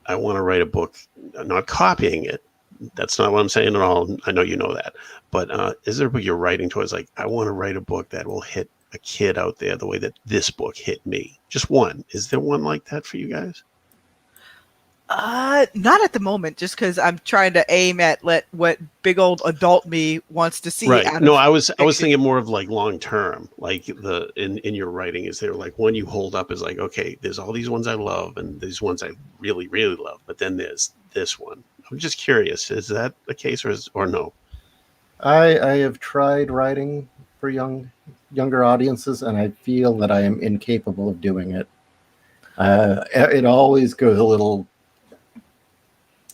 I want to write a book, not copying it. That's not what I'm saying at all. I know you know that. But is there a book you're writing towards? Like, I want to write a book that will hit a kid out there the way that this book hit me. Just one. Is there one like that for you guys? Not at the moment, just because I'm trying to aim at what big old adult me wants to see. Right. No, I was thinking more of like long term, like in your writing. Is there like one you hold up as like, okay, there's all these ones I love and these ones I really, really love, but then there's this one. I'm just curious, is that the case or no? I have tried writing for younger audiences, and I feel that I am incapable of doing it. It always goes a little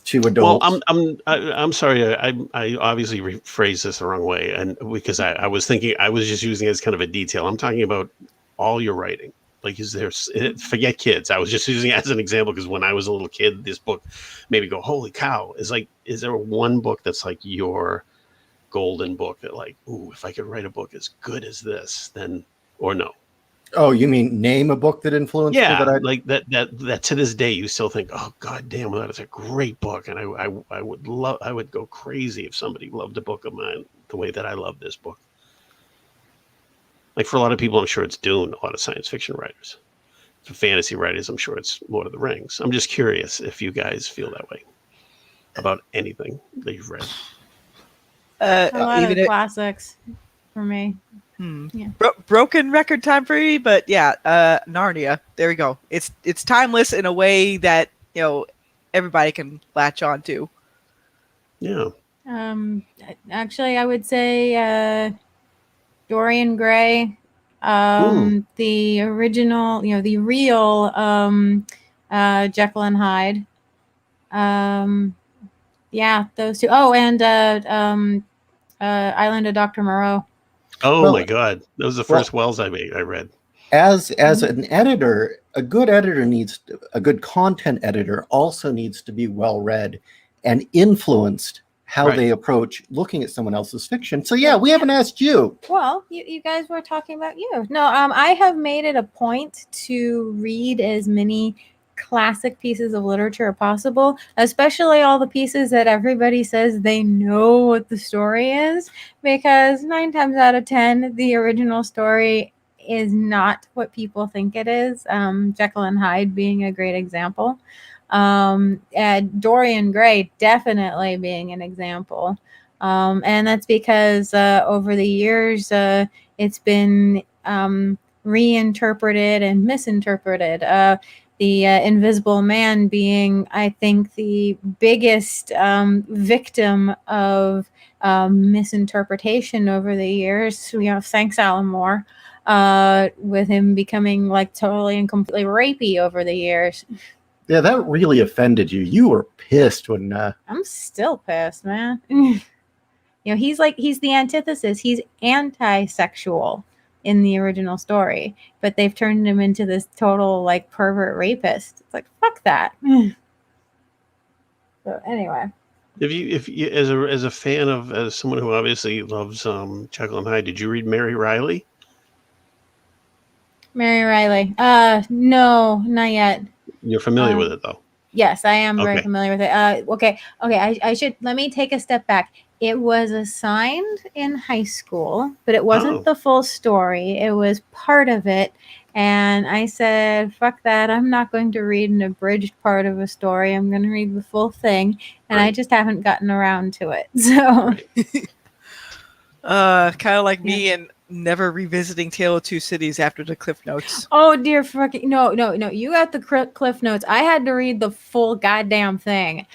too adult. Well, I'm sorry. I obviously rephrased this the wrong way, and because I was thinking I was just using it as kind of a detail. I'm talking about all your writing. Like, forget kids. I was just using it as an example because when I was a little kid, this book made me go, "Holy cow!" Is there one book that's like your golden book that like, ooh, if I could write a book as good as this, then or no? Oh, you mean name a book that influenced me? Like that to this day you still think, oh god damn, that is a great book, and I would go crazy if somebody loved a book of mine the way that I love this book. Like for a lot of people, I'm sure it's Dune. A lot of science fiction writers, for fantasy writers, I'm sure it's Lord of the Rings. I'm just curious if you guys feel that way about anything that you've read. A lot of classics for me. Yeah. Broken record time for me, but yeah, Narnia. There we go. It's timeless in a way that everybody can latch on to. Yeah. Actually, I would say Dorian Gray, the original, the real Jekyll and Hyde. Yeah, those two. Oh, and Island of Dr. Moreau. Oh my God, that was the first Wells I read. As an editor, a good content editor also needs to be well read and influenced how they approach looking at someone else's fiction. So yeah, we haven't asked you. Well, you guys were talking about you. No, I have made it a point to read as many classic pieces of literature as possible, especially all the pieces that everybody says they know what the story is, because 9 times out of 10, the original story is not what people think it is. Jekyll and Hyde being a great example. Dorian Gray definitely being an example. And that's because over the years, it's been reinterpreted and misinterpreted. The Invisible Man being, I think, the biggest victim of misinterpretation over the years. Thanks, Alan Moore, with him becoming like totally and completely rapey over the years. Yeah, that really offended you. You were pissed when... I'm still pissed, man. He's the antithesis. He's anti-sexual in the original story, but they've turned him into this total like pervert rapist. It's like, fuck that. So anyway, if you as a fan of, as someone who obviously loves Jekyll and Hyde, did you read Mary Riley? Mary Riley? No, not yet. You're familiar with it though. Yes, I am very familiar with it. Okay. I should, let me take a step back. It was assigned in high school, but it wasn't the full story. It was part of it. And I said, fuck that. I'm not going to read an abridged part of a story. I'm going to read the full thing. And I just haven't gotten around to it. So, kind of like me and never revisiting Tale of Two Cities after the Cliff Notes. Oh dear fucking no! You got the Cliff Notes. I had to read the full goddamn thing.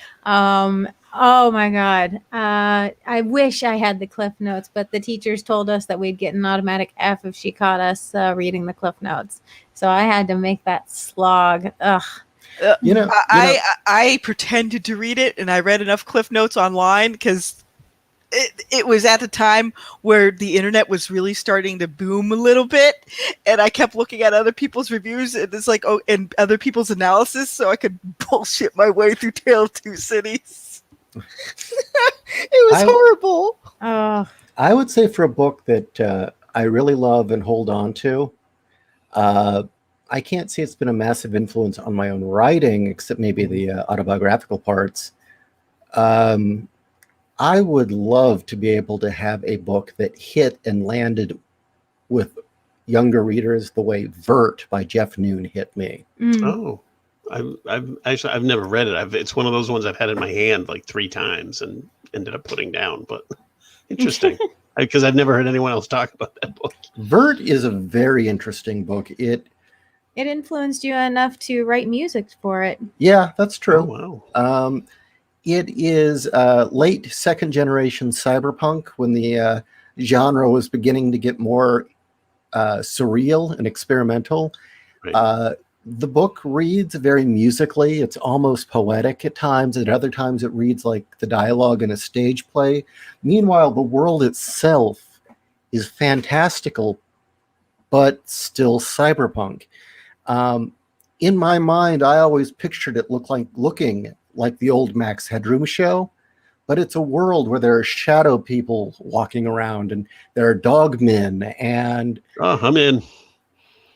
Oh my god. I wish I had the Cliff Notes, but the teachers told us that we'd get an automatic F if she caught us reading the Cliff Notes. So I had to make that slog. Ugh. I pretended to read it, and I read enough Cliff Notes online because it was at the time where the internet was really starting to boom a little bit, and I kept looking at other people's reviews, and it's like, and other people's analysis, so I could bullshit my way through Tale of Two Cities. It was horrible. I would say for a book that I really love and hold on to, I can't say it's been a massive influence on my own writing, except maybe the autobiographical parts. I would love to be able to have a book that hit and landed with younger readers the way Vert by Jeff Noon hit me. Oh, I've never read it. It's one of those ones I've had in my hand like 3 times and ended up putting down, but interesting because I've never heard anyone else talk about that book. Vert is a very interesting book. It influenced you enough to write music for it. Yeah, that's true. Oh, wow. It is late second generation cyberpunk when the genre was beginning to get more surreal and experimental. Right. The book reads very musically. It's almost poetic at times. At other times, it reads like the dialogue in a stage play. Meanwhile, the world itself is fantastical, but still cyberpunk. In my mind, I always pictured it looking like the old Max Headroom show, but it's a world where there are shadow people walking around, and there are dogmen, and I'm in.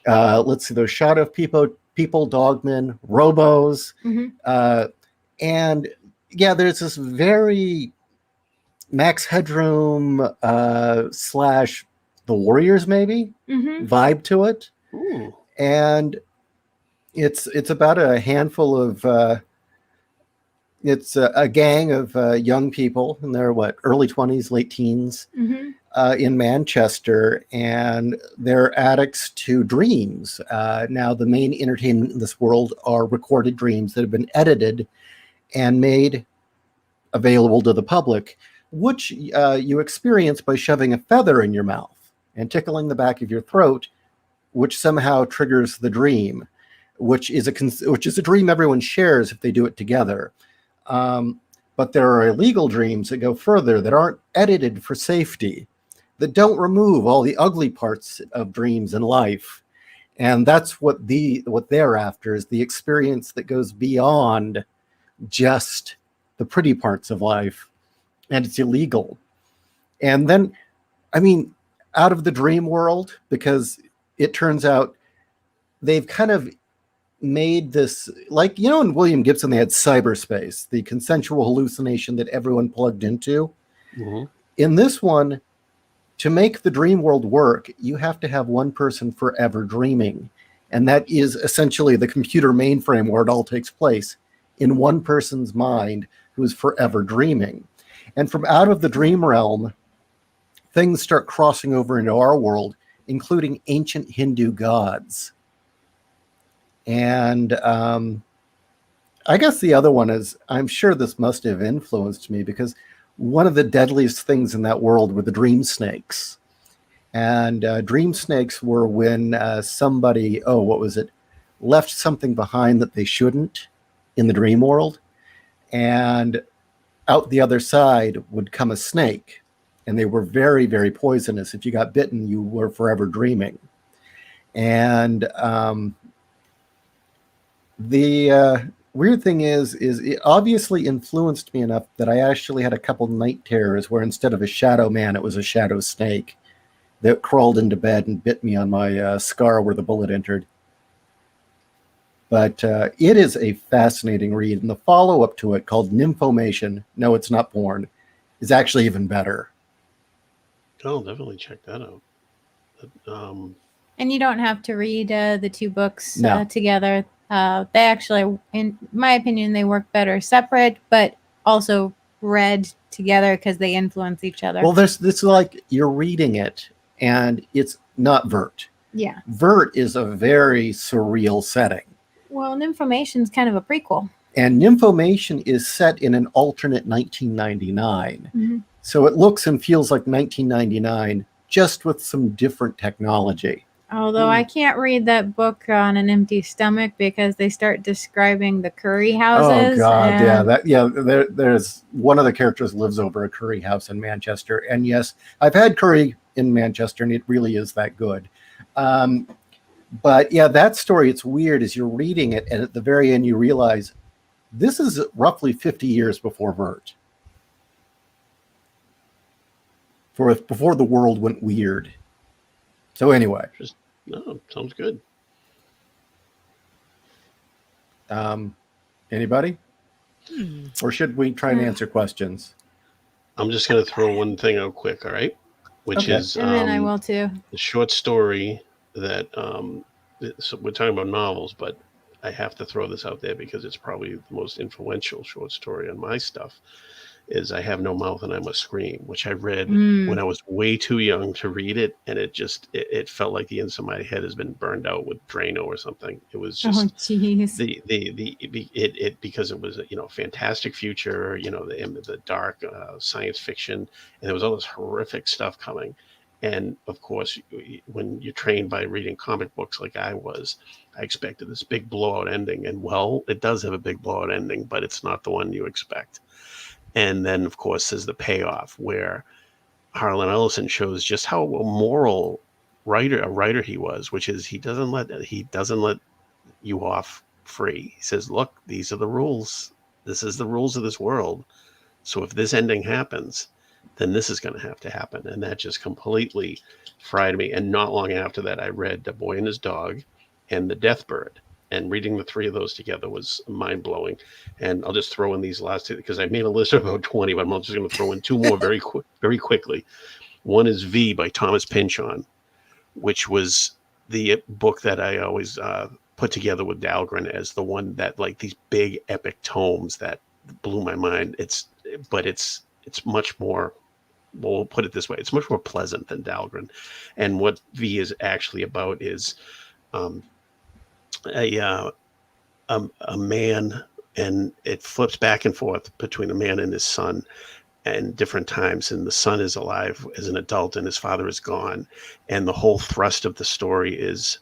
Let's see, there's shadow people, dogmen, robos, and yeah, there's this very Max Headroom slash the Warriors maybe vibe to it. Ooh. And it's about a handful of it's a gang of young people in their early 20s, late teens, in Manchester, and they're addicts to dreams. Now, the main entertainment in this world are recorded dreams that have been edited and made available to the public, which you experience by shoving a feather in your mouth and tickling the back of your throat, which somehow triggers the dream, which is a dream everyone shares if they do it together. But there are illegal dreams that go further, that aren't edited for safety, that don't remove all the ugly parts of dreams in life. And that's what they're after, is the experience that goes beyond just the pretty parts of life, and it's illegal. And then, I mean, out of the dream world, because it turns out they've kind of made this, like, in William Gibson, they had cyberspace, the consensual hallucination that everyone plugged into. Mm-hmm. In this one, to make the dream world work, you have to have one person forever dreaming. And that is essentially the computer mainframe where it all takes place, in one person's mind who is forever dreaming. And from out of the dream realm, things start crossing over into our world, including ancient Hindu gods. And I guess the other one is, I'm sure this must have influenced me, because one of the deadliest things in that world were the dream snakes. And dream snakes were when somebody, left something behind that they shouldn't in the dream world. And out the other side would come a snake. And they were very, very poisonous. If you got bitten, you were forever dreaming. And the weird thing is it obviously influenced me enough that I actually had a couple night terrors where instead of a shadow man, it was a shadow snake that crawled into bed and bit me on my scar where the bullet entered. But it is a fascinating read. And the follow-up to it, called Nymphomation, no, it's not porn, is actually even better. I'll definitely check that out. And you don't have to read the two books No. together. They actually, in my opinion, they work better separate, but also read together because they influence each other. Well, this like you're reading it, and it's not Vert. Yeah. Vert is a very surreal setting. Well, Nymphomation is kind of a prequel. And Nymphomation is set in an alternate 1999. Mm-hmm. So it looks and feels like 1999, just with some different technology. Although I can't read that book on an empty stomach because they start describing the curry houses. Oh God, there's one of the characters lives over a curry house in Manchester, and yes, I've had curry in Manchester, and it really is that good. But yeah, that story, it's weird as you're reading it, and at the very end you realize this is roughly 50 years before Vert. Before the world went weird. So anyway. Sounds good. Anybody? Or should we try and answer questions? I'm just going to throw one thing out quick, all right? Which is... And then I will too. The short story that... so we're talking about novels, but I have to throw this out there because it's probably the most influential short story on my stuff, is I Have No Mouth and I Must Scream, which I read when I was way too young to read it, and it felt like the inside of my head has been burned out with Drano or something. It was just because it was fantastic future, the dark science fiction, and there was all this horrific stuff coming. And of course, when you're trained by reading comic books like I was, I expected this big blowout ending, and well, it does have a big blowout ending, but it's not the one you expect. And then, of course, there's the payoff where Harlan Ellison shows just how a moral writer he was, which is he doesn't let you off free. He says, look, these are the rules. This is the rules of this world. So if this ending happens, then this is going to have to happen. And that just completely fried me. And not long after that, I read The Boy and His Dog and The Deathbird. And reading the three of those together was mind-blowing. And I'll just throw in these last two, because I made a list of about 20, but I'm just going to throw in two more very quickly. One is V by Thomas Pynchon, which was the book that I always put together with Dahlgren as the one that, like, these big epic tomes that blew my mind. It's much more we'll put it this way, it's much more pleasant than Dahlgren. And what V is actually about is a man, and it flips back and forth between a man and his son and different times, and the son is alive as an adult and his father is gone, and the whole thrust of the story is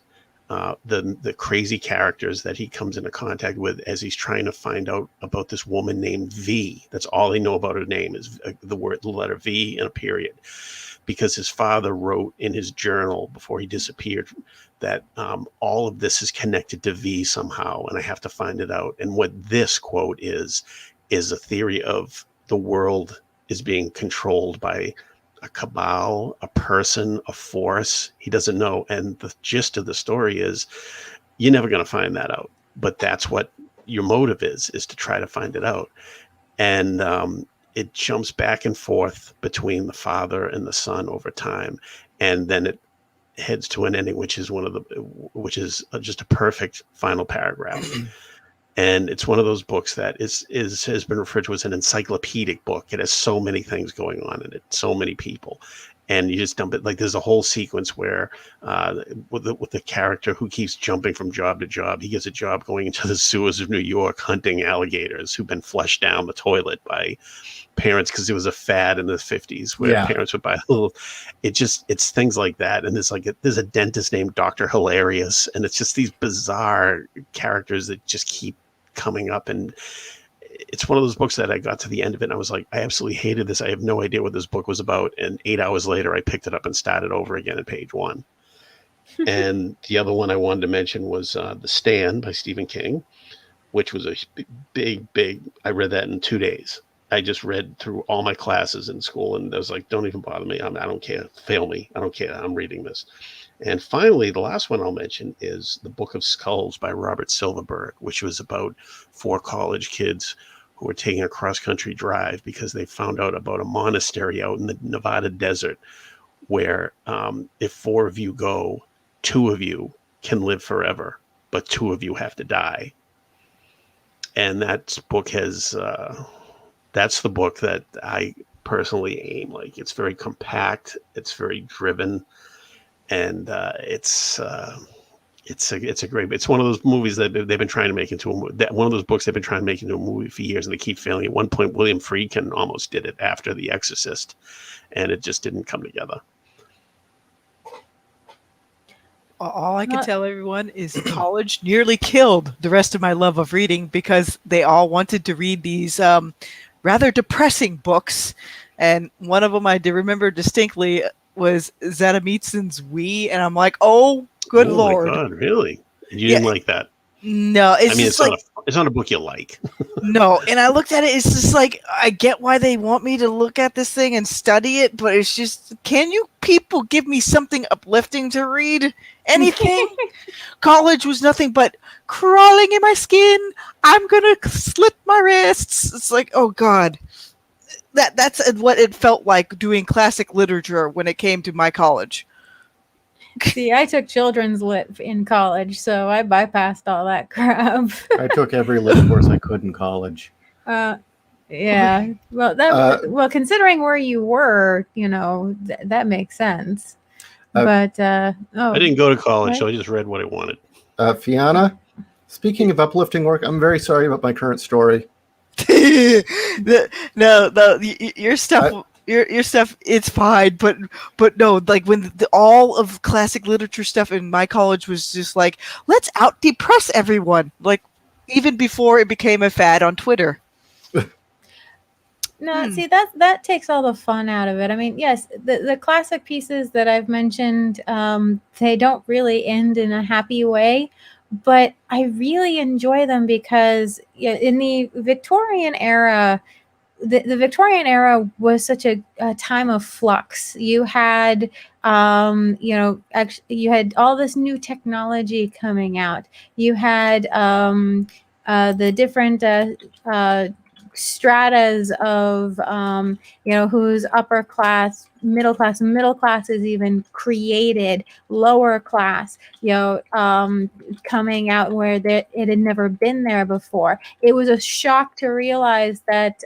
the crazy characters that he comes into contact with as he's trying to find out about this woman named V. That's all they know about her name is the letter V and a period, because his father wrote in his journal before he disappeared that all of this is connected to V somehow, and I have to find it out. And what this quote is a theory of the world is being controlled by a cabal, a person, a force. He doesn't know. And the gist of the story is you're never going to find that out. But that's what your motive is to try to find it out. And it jumps back and forth between the father and the son over time. And then it heads to an ending, which is just a perfect final paragraph. And it's one of those books that has been referred to as an encyclopedic book. It has so many things going on in it, so many people, and you just dump it. Like there's a whole sequence where with the character who keeps jumping from job to job, he gets a job going into the sewers of New York hunting alligators who've been flushed down the toilet by parents, because it was a fad in the 50s where parents would buy it's things like that. And there's a dentist named Dr. Hilarious, and it's just these bizarre characters that just keep coming up. And it's one of those books that I got to the end of it and I was like, I absolutely hated this. I have no idea what this book was about. And 8 hours later, I picked it up and started over again at page 1. And the other one I wanted to mention was The Stand by Stephen King, which was a big, I read that in 2 days. I just read through all my classes in school, and I was like, don't even bother me. I don't care. Fail me. I don't care. I'm reading this. And finally, the last one I'll mention is The Book of Skulls by Robert Silverberg, which was about 4 college kids who were taking a cross-country drive because they found out about a monastery out in the Nevada desert where if 4 of you go, 2 of you can live forever, but 2 of you have to die. And that book has... that's the book that I personally aim. Like, it's very compact, it's very driven, and it's a great. It's one of those movies that they've been trying to make into one of those books they've been trying to make into a movie for years, and they keep failing. At one point, William Friedkin almost did it after The Exorcist, and it just didn't come together. All I can tell everyone is college nearly killed the rest of my love of reading, because they all wanted to read these rather depressing books. And one of them I remember distinctly was Zadamitsun's We. And I'm like, oh, good Lord. Oh my God, really? You didn't like that? No, it's not a book you like. No, and I looked at it, it's just like, I get why they want me to look at this thing and study it, but it's just, can you people give me something uplifting to read? Anything? College was nothing but crawling in my skin. I'm gonna slit my wrists. It's like, oh God. That's what it felt like doing classic literature when it came to my college. See, I took children's lit in college, so I bypassed all that crap. I took every lit course I could in college. Yeah. Well, considering where you were, that makes sense. But I didn't go to college, so I just read what I wanted. Fiona, speaking of uplifting work, I'm very sorry about my current story. No, your stuff. Your stuff, it's fine, but no, like when all of classic literature stuff in my college was just like, let's out depress everyone, like even before it became a fad on Twitter. No, see, that takes all the fun out of it. I mean, yes, the classic pieces that I've mentioned, they don't really end in a happy way, but I really enjoy them because in the Victorian era, the Victorian era was such a time of flux. You had, you had all this new technology coming out. You had the different stratas of, who's upper class, middle class is even created, lower class, coming out where it had never been there before. It was a shock to realize that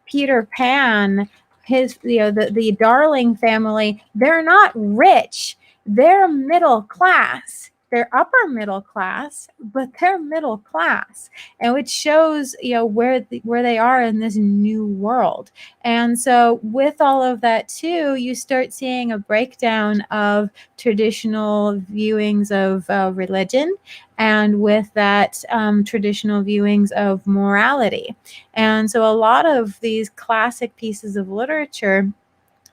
Peter Pan the Darling family, they're not rich, they're middle class. They're upper middle class, but they're middle class, and which shows where they are in this new world. And so with all of that too, you start seeing a breakdown of traditional viewings of religion, and with that traditional viewings of morality. And so a lot of these classic pieces of literature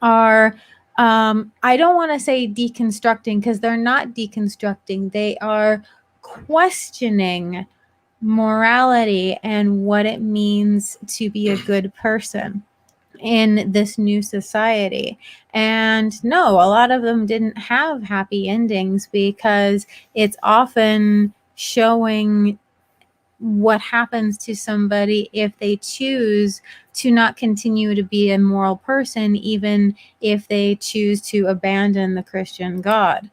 are I don't want to say deconstructing, because they're not deconstructing. They are questioning morality and what it means to be a good person in this new society. And no, a lot of them didn't have happy endings, because it's often showing what happens to somebody if they choose to not continue to be a moral person, even if they choose to abandon the Christian God.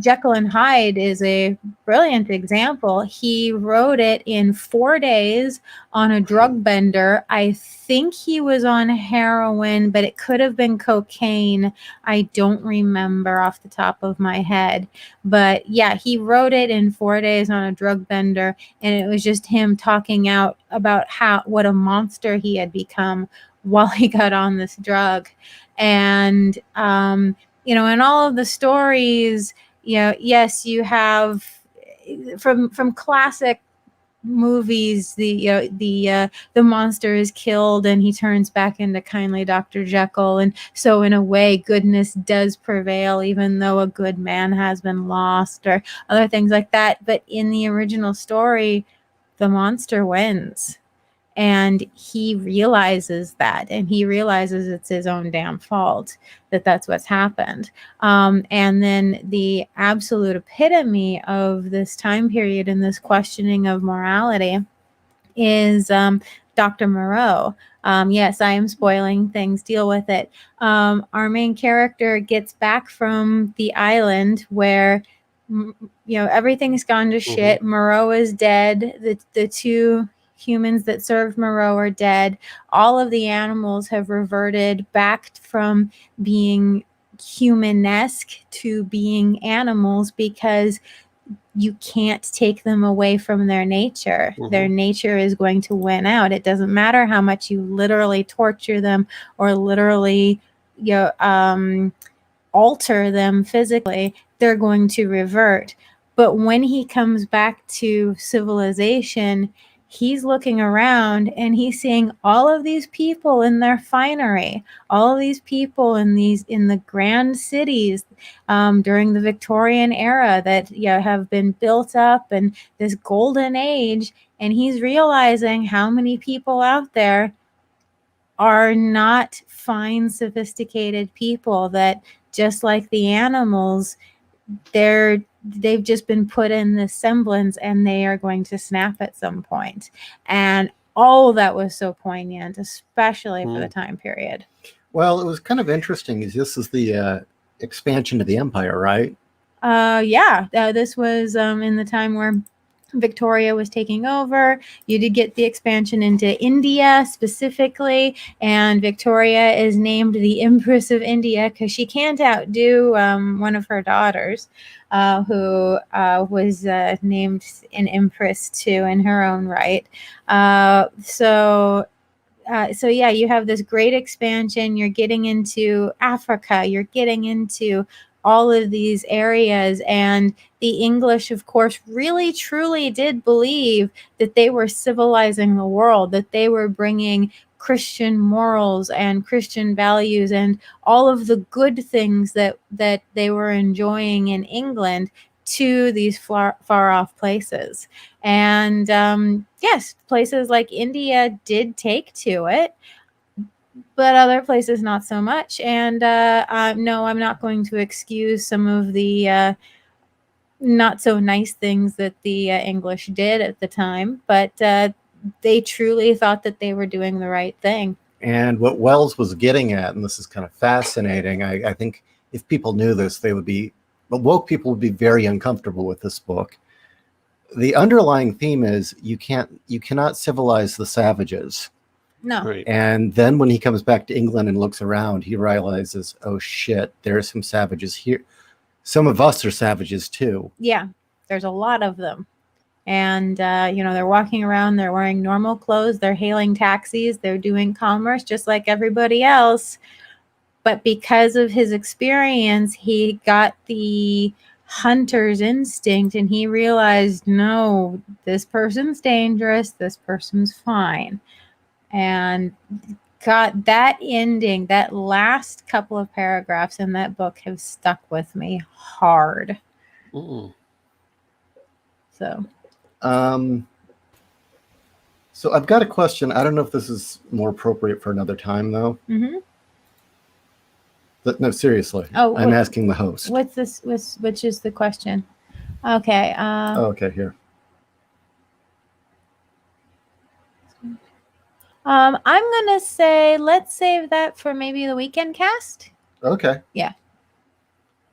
Jekyll and Hyde is a brilliant example. He wrote it in 4 days on a drug bender. I think he was on heroin, but it could have been cocaine. I don't remember off the top of my head. But yeah, he wrote it in 4 days on a drug bender, and it was just him talking out about what a monster he had become while he got on this drug. And in all of the stories, yes, you have from classic movies, the monster is killed and he turns back into kindly Dr. Jekyll, and so in a way goodness does prevail even though a good man has been lost, or other things like that. But in the original story, the monster wins. And he realizes that, and he realizes it's his own damn fault that that's what's happened. And then the absolute epitome of this time period and this questioning of morality is Dr. Moreau. Yes, I am spoiling things. Deal with it. Our main character gets back from the island where everything's gone to shit. Moreau is dead. The two humans that served Moreau are dead. All of the animals have reverted back from being humanesque to being animals, because you can't take them away from their nature. Their nature is going to win out. It doesn't matter how much you literally torture them or literally alter them physically, they're going to revert. But when he comes back to civilization, he's looking around and he's seeing all of these people in their finery, all of these people in the grand cities during the Victorian era that have been built up in this golden age. And he's realizing how many people out there are not fine, sophisticated people, that just like the animals, they've just been put in this semblance and they are going to snap at some point. And that was so poignant, especially for the time period. Well, it was kind of interesting. This is the expansion of the empire, right? This was in the time where Victoria was taking over. You did get the expansion into India specifically, and Victoria is named the Empress of India because she can't outdo one of her daughters, who was named an empress too in her own right. So you have this great expansion. You're getting into Africa. You're getting into all of these areas, and the English, of course, really truly did believe that they were civilizing the world, that they were bringing Christian morals and Christian values and all of the good things that they were enjoying in England to these far off places. And yes, places like India did take to it, but other places not so much. And no, I'm not going to excuse some of the not so nice things that the English did at the time, but they truly thought that they were doing the right thing. And what Wells was getting at, and this is kind of fascinating, I think if people knew this, woke people would be very uncomfortable with this book. The underlying theme is you cannot civilize the savages. No. Right. And then when he comes back to England and looks around, he realizes, oh shit, there are some savages here. Some of us are savages too. Yeah, there's a lot of them. And, they're walking around, they're wearing normal clothes, they're hailing taxis, they're doing commerce just like everybody else. But because of his experience, he got the hunter's instinct and he realized, no, this person's dangerous, this person's fine. And got that ending, that last couple of paragraphs in that book have stuck with me hard. So I've got a question. I don't know if this is more appropriate for another time, though. Mm-hmm. No, seriously. Oh, I'm asking the host. What's this? Which is the question? Okay. Okay, here. I'm gonna say let's save that for maybe the weekend cast. Okay. Yeah.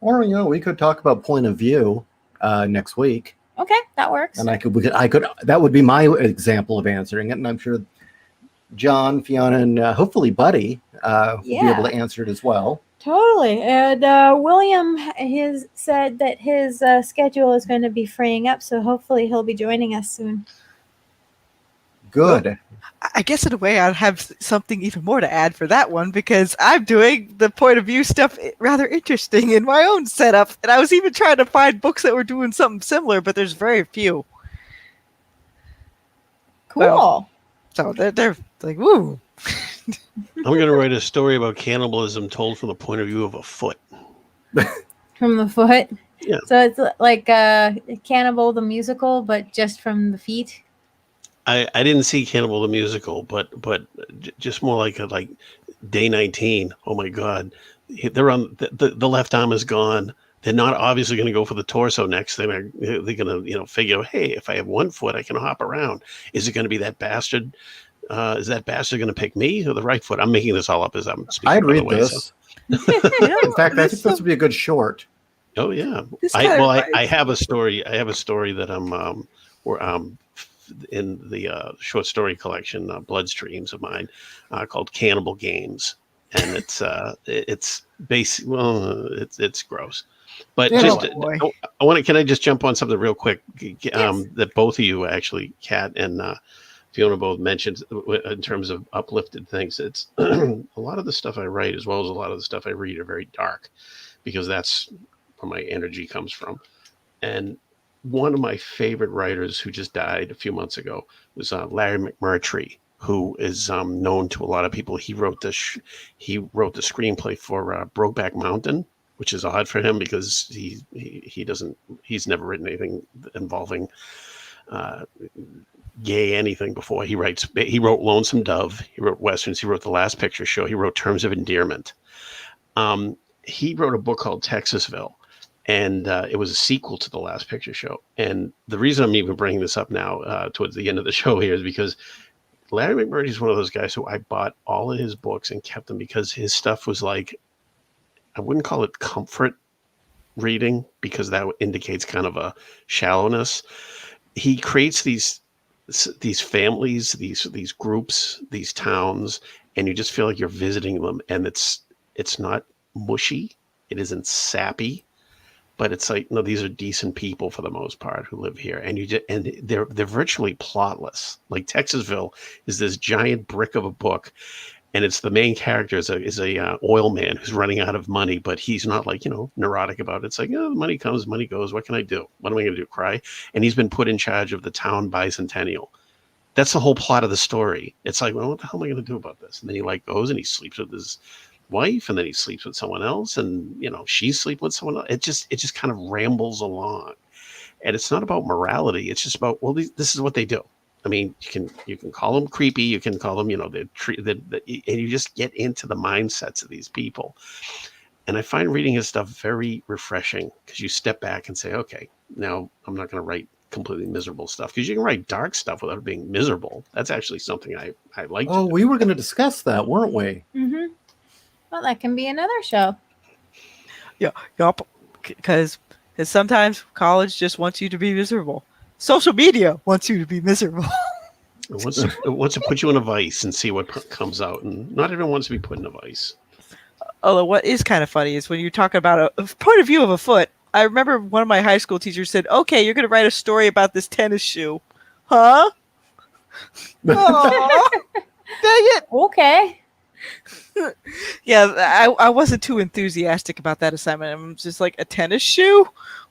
Or we could talk about point of view next week. Okay, that works. And I could that would be my example of answering it, and I'm sure John, Fiona, and hopefully Buddy will be able to answer it as well. Totally. And William has said that his schedule is going to be freeing up, so hopefully he'll be joining us soon. Good. Well, I guess in a way I'd have something even more to add for that one, because I'm doing the point of view stuff rather interesting in my own setup. And I was even trying to find books that were doing something similar, but there's very few. Cool. Well, so they're like, woo. I'm going to write a story about cannibalism told from the point of view of a foot. From the foot? Yeah. So it's like Cannibal the musical, but just from the feet? I didn't see Cannibal the musical, but just more like day 19. Oh my God, they're on the left arm is gone. They're not obviously going to go for the torso next. They're going to figure, hey, if I have one foot, I can hop around. Is it going to be that bastard? Is that bastard going to pick me or the right foot? I'm making this all up as I'm speaking. I'd read this. In fact, I think this would be a good short. Oh yeah. I have a story. I have a story that I'm in the short story collection, Bloodstreams of mine, called Cannibal Games, and it's basic. Well, it's gross, but can I just jump on something real quick? Yes. That both of you actually, Kat and Fiona, both mentioned in terms of uplifted things. It's a lot of the stuff I write, as well as a lot of the stuff I read, are very dark, because that's where my energy comes from. And one of my favorite writers who just died a few months ago was Larry McMurtry, who is known to a lot of people. He wrote the screenplay for Brokeback Mountain, which is odd for him because he's never written anything involving gay anything before. He wrote Lonesome Dove, he wrote Westerns, he wrote The Last Picture Show, he wrote Terms of Endearment. He wrote a book called Texasville, and it was a sequel to The Last Picture Show. And the reason I'm even bringing this up now towards the end of the show here is because Larry McMurtry is one of those guys who I bought all of his books and kept them because his stuff was like, I wouldn't call it comfort reading, because that indicates kind of a shallowness. He creates these families, these groups, these towns, and you just feel like you're visiting them. And it's not mushy, it isn't sappy, but it's like, no, these are decent people for the most part who live here, and they're virtually plotless. Like Texasville is this giant brick of a book, and it's the main character is a oil man who's running out of money, but he's not like, neurotic about it. It's like, money comes, money goes. What can I do? What am I going to do? Cry? And he's been put in charge of the town bicentennial. That's the whole plot of the story. It's like, well, what the hell am I going to do about this? And then he goes and he sleeps with his wife, and then he sleeps with someone else, and she's sleeping with someone else. It just kind of rambles along, and it's not about morality. It's just about, well, this is what they do. I mean, you can call them creepy, you can call them, and you just get into the mindsets of these people. And I find reading his stuff very refreshing, because you step back and say, okay, now I'm not going to write completely miserable stuff, because you can write dark stuff without being miserable. That's actually something I like. Oh, we were going to discuss that, weren't we? Mm-hmm. Well, that can be another show. Yeah, because sometimes college just wants you to be miserable. Social media wants you to be miserable. It wants to put you in a vice and see what comes out, and not everyone wants to be put in a vice. Although what is kind of funny is when you're talking about a point of view of a foot. I remember one of my high school teachers said, "Okay, you're going to write a story about this tennis shoe." Huh? Aw, dang it. Okay. Yeah, I wasn't too enthusiastic about that assignment. I'm just like, a tennis shoe?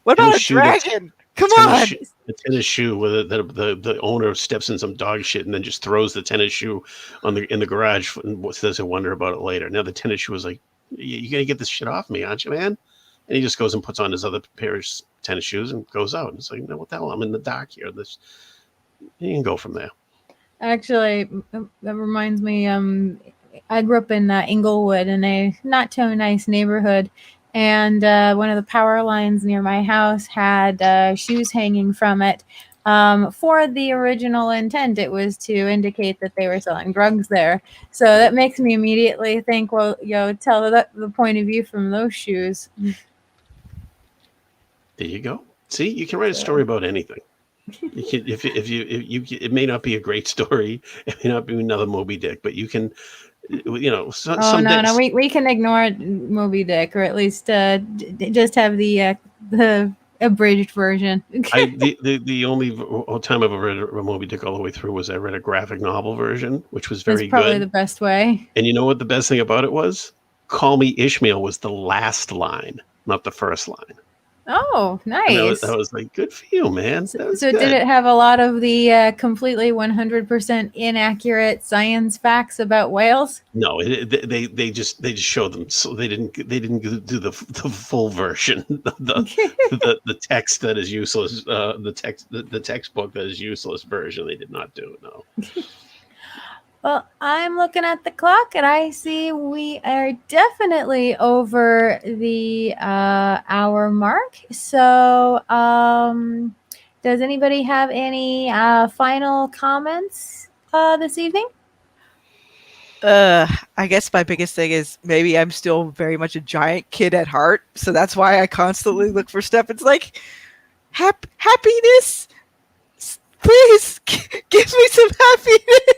What about a dragon? Come on. A tennis shoe where the owner steps in some dog shit and then just throws the tennis shoe in the garage and says he'll wonder about it later. Now the tennis shoe is like, "You're going to get this shit off me, aren't you, man?" And he just goes and puts on his other pair of tennis shoes and goes out. And it's like, "No, what the hell? I'm in the dark here." You can go from there. Actually, that reminds me, I grew up in Inglewood in a not so nice neighborhood, and one of the power lines near my house had shoes hanging from it. For the original intent, it was to indicate that they were selling drugs there. So that makes me immediately think, well, tell the point of view from those shoes. There you go. See, you can write a story about anything. You can, if you it may not be a great story, it may not be another Moby Dick, but you can, no, we can ignore Moby Dick, or at least just have the abridged version. The only time I've ever read a Moby Dick all the way through was I read a graphic novel version, which was very good. That's probably the best way. And you know what the best thing about it was? "Call me Ishmael" was the last line, not the first line. Oh, nice. That was like, good for you, man. So did it have a lot of the completely 100% inaccurate science facts about whales? No, they just showed them. So they didn't do the full version. The text that is useless. The textbook that is useless version. They did not do. No. Well, I'm looking at the clock and I see we are definitely over the hour mark. So, does anybody have any final comments this evening? I guess my biggest thing is maybe I'm still very much a giant kid at heart. So that's why I constantly look for stuff. It's like, happiness, please give me some happiness.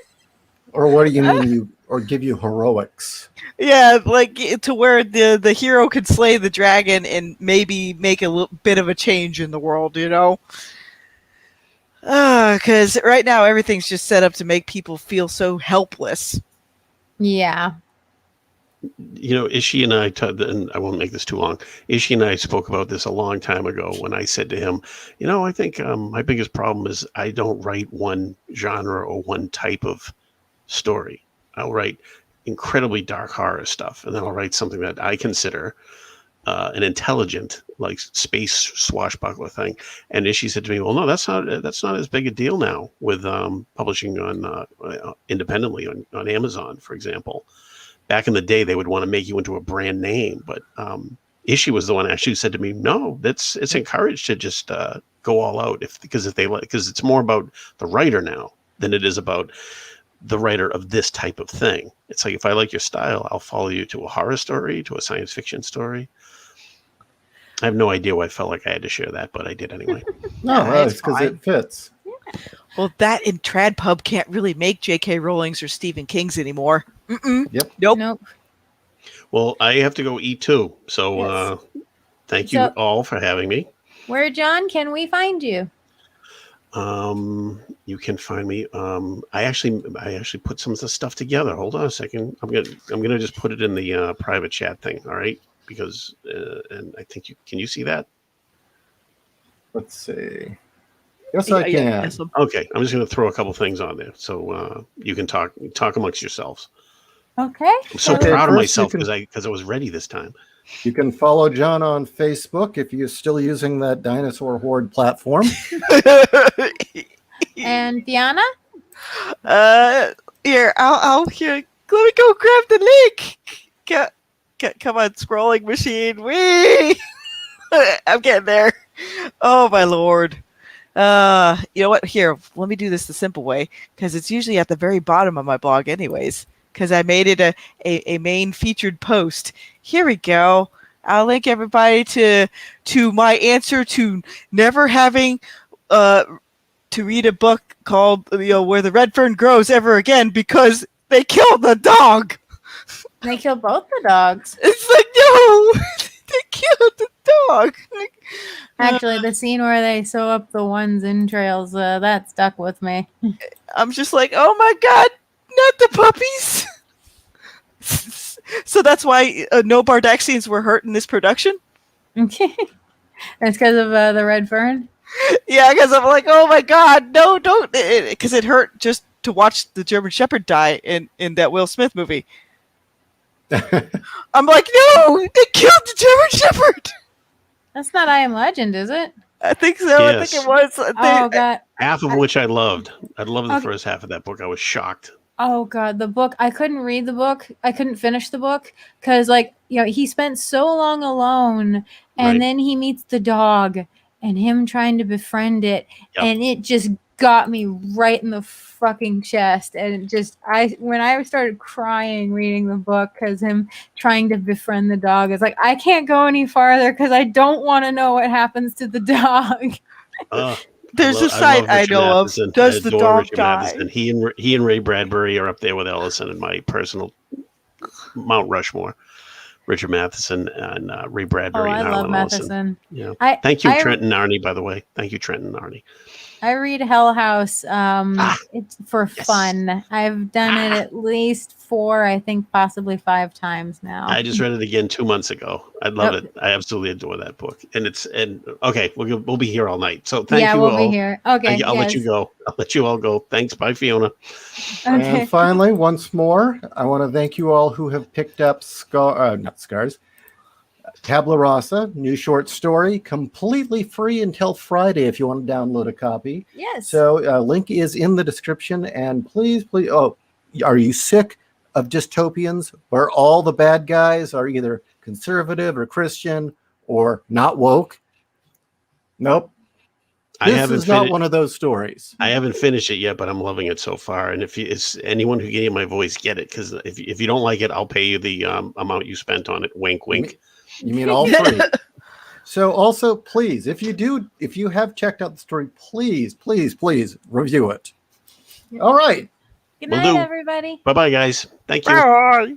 Or what do you mean? Or give you heroics? Yeah, like to where the hero could slay the dragon and maybe make a little bit of a change in the world, Because right now everything's just set up to make people feel so helpless. Yeah. Ishi and I, and I won't make this too long. Ishi and I spoke about this a long time ago when I said to him, I think my biggest problem is I don't write one genre or one type of story. I'll write incredibly dark horror stuff, and then I'll write something that I consider an intelligent, like space swashbuckler thing. And Ishi said to me, "Well, no, that's not as big a deal now with publishing on independently on Amazon, for example. Back in the day, they would want to make you into a brand name, but Ishi was the one actually who said to me, "No, it's encouraged to just go all out because it's more about the writer now than it is about the writer of this type of thing. It's like, if I like your style, I'll follow you to a horror story, to a science fiction story." I have no idea why I felt like I had to share that, but I did anyway. No, it's because it fits. Yeah. Well, that and TradPub can't really make J.K. Rowling's or Stephen King's anymore. Yep. Nope. Well, I have to go eat too. So yes. Thank you all for having me. Where, John, can we find you? You can find me. I actually put some of the stuff together. Hold on a second. I'm gonna just put it in the private chat thing. All right, because and I think can you see that? Let's see. Yes, I can. Yeah. Okay, I'm just gonna throw a couple things on there so you can talk amongst yourselves. Okay. I'm so proud of myself because I was ready this time. You can follow John on Facebook if you're still using that Dinosaur Horde platform. And Fiona? Here, I'll here. Let me go grab the link. Come on, scrolling machine. Whee! I'm getting there. Oh my lord. You know what? Here, let me do this the simple way because it's usually at the very bottom of my blog, anyways. Because I made it a main featured post. Here we go. I'll link everybody to my answer to never having to read a book called Where the Red Fern Grows Ever Again because they killed the dog. They killed both the dogs. It's like, no, they killed the dog. Actually, the scene where they sew up the one's entrails, that stuck with me. I'm just like, oh my god, not the puppies. So that's why no Bardaxians were hurt in this production? Okay. It's because of the red fern? Yeah, because I'm like, oh my god, no, don't. Because it hurt just to watch the German Shepherd die in that Will Smith movie. I'm like, no, they killed the German Shepherd. That's not I Am Legend, is it? I think so. Yes. I think it was. Oh, God. Half of which I loved. I loved the first half of that book. I was shocked. Oh, God. The book. I couldn't read the book. I couldn't finish the book because, like, he spent so long alone and then he meets the dog and him trying to befriend it. Yep. And it just got me right in the fucking chest. And when I started crying reading the book because him trying to befriend the dog, it's like, I can't go any farther because I don't want to know what happens to the dog. There's a site I know of. Does the dog die? He and Ray Bradbury are up there with Ellison in my personal Mount Rushmore. Richard Matheson and Ray Bradbury. I love Matheson. Yeah. Thank you, Trent and Arnie, by the way. Thank you, Trent and Arnie. I read Hell House it's for fun. I've done it at least 4, I think possibly 5 times now. I just read it again 2 months ago. I love it. I absolutely adore that book. And okay, we'll be here all night. So thank you all. Yeah, we'll be here. Okay, I'll let you go. I'll let you all go. Thanks. Bye, Fiona. Okay. And finally, once more, I want to thank you all who have picked up Tabula Rasa, new short story, completely free until Friday if you want to download a copy. Yes. So link is in the description. And please, are you sick of dystopians where all the bad guys are either conservative or Christian or not woke? Nope. This is not one of those stories. I haven't finished it yet, but I'm loving it so far. And if it's anyone who gave my voice, get it. Because if you don't like it, I'll pay you the amount you spent on it. Wink, wink. You mean all 3? So also, please, if you have checked out the story, please review it. All right. Good night, everybody. Bye-bye, guys. Thank you. Bye.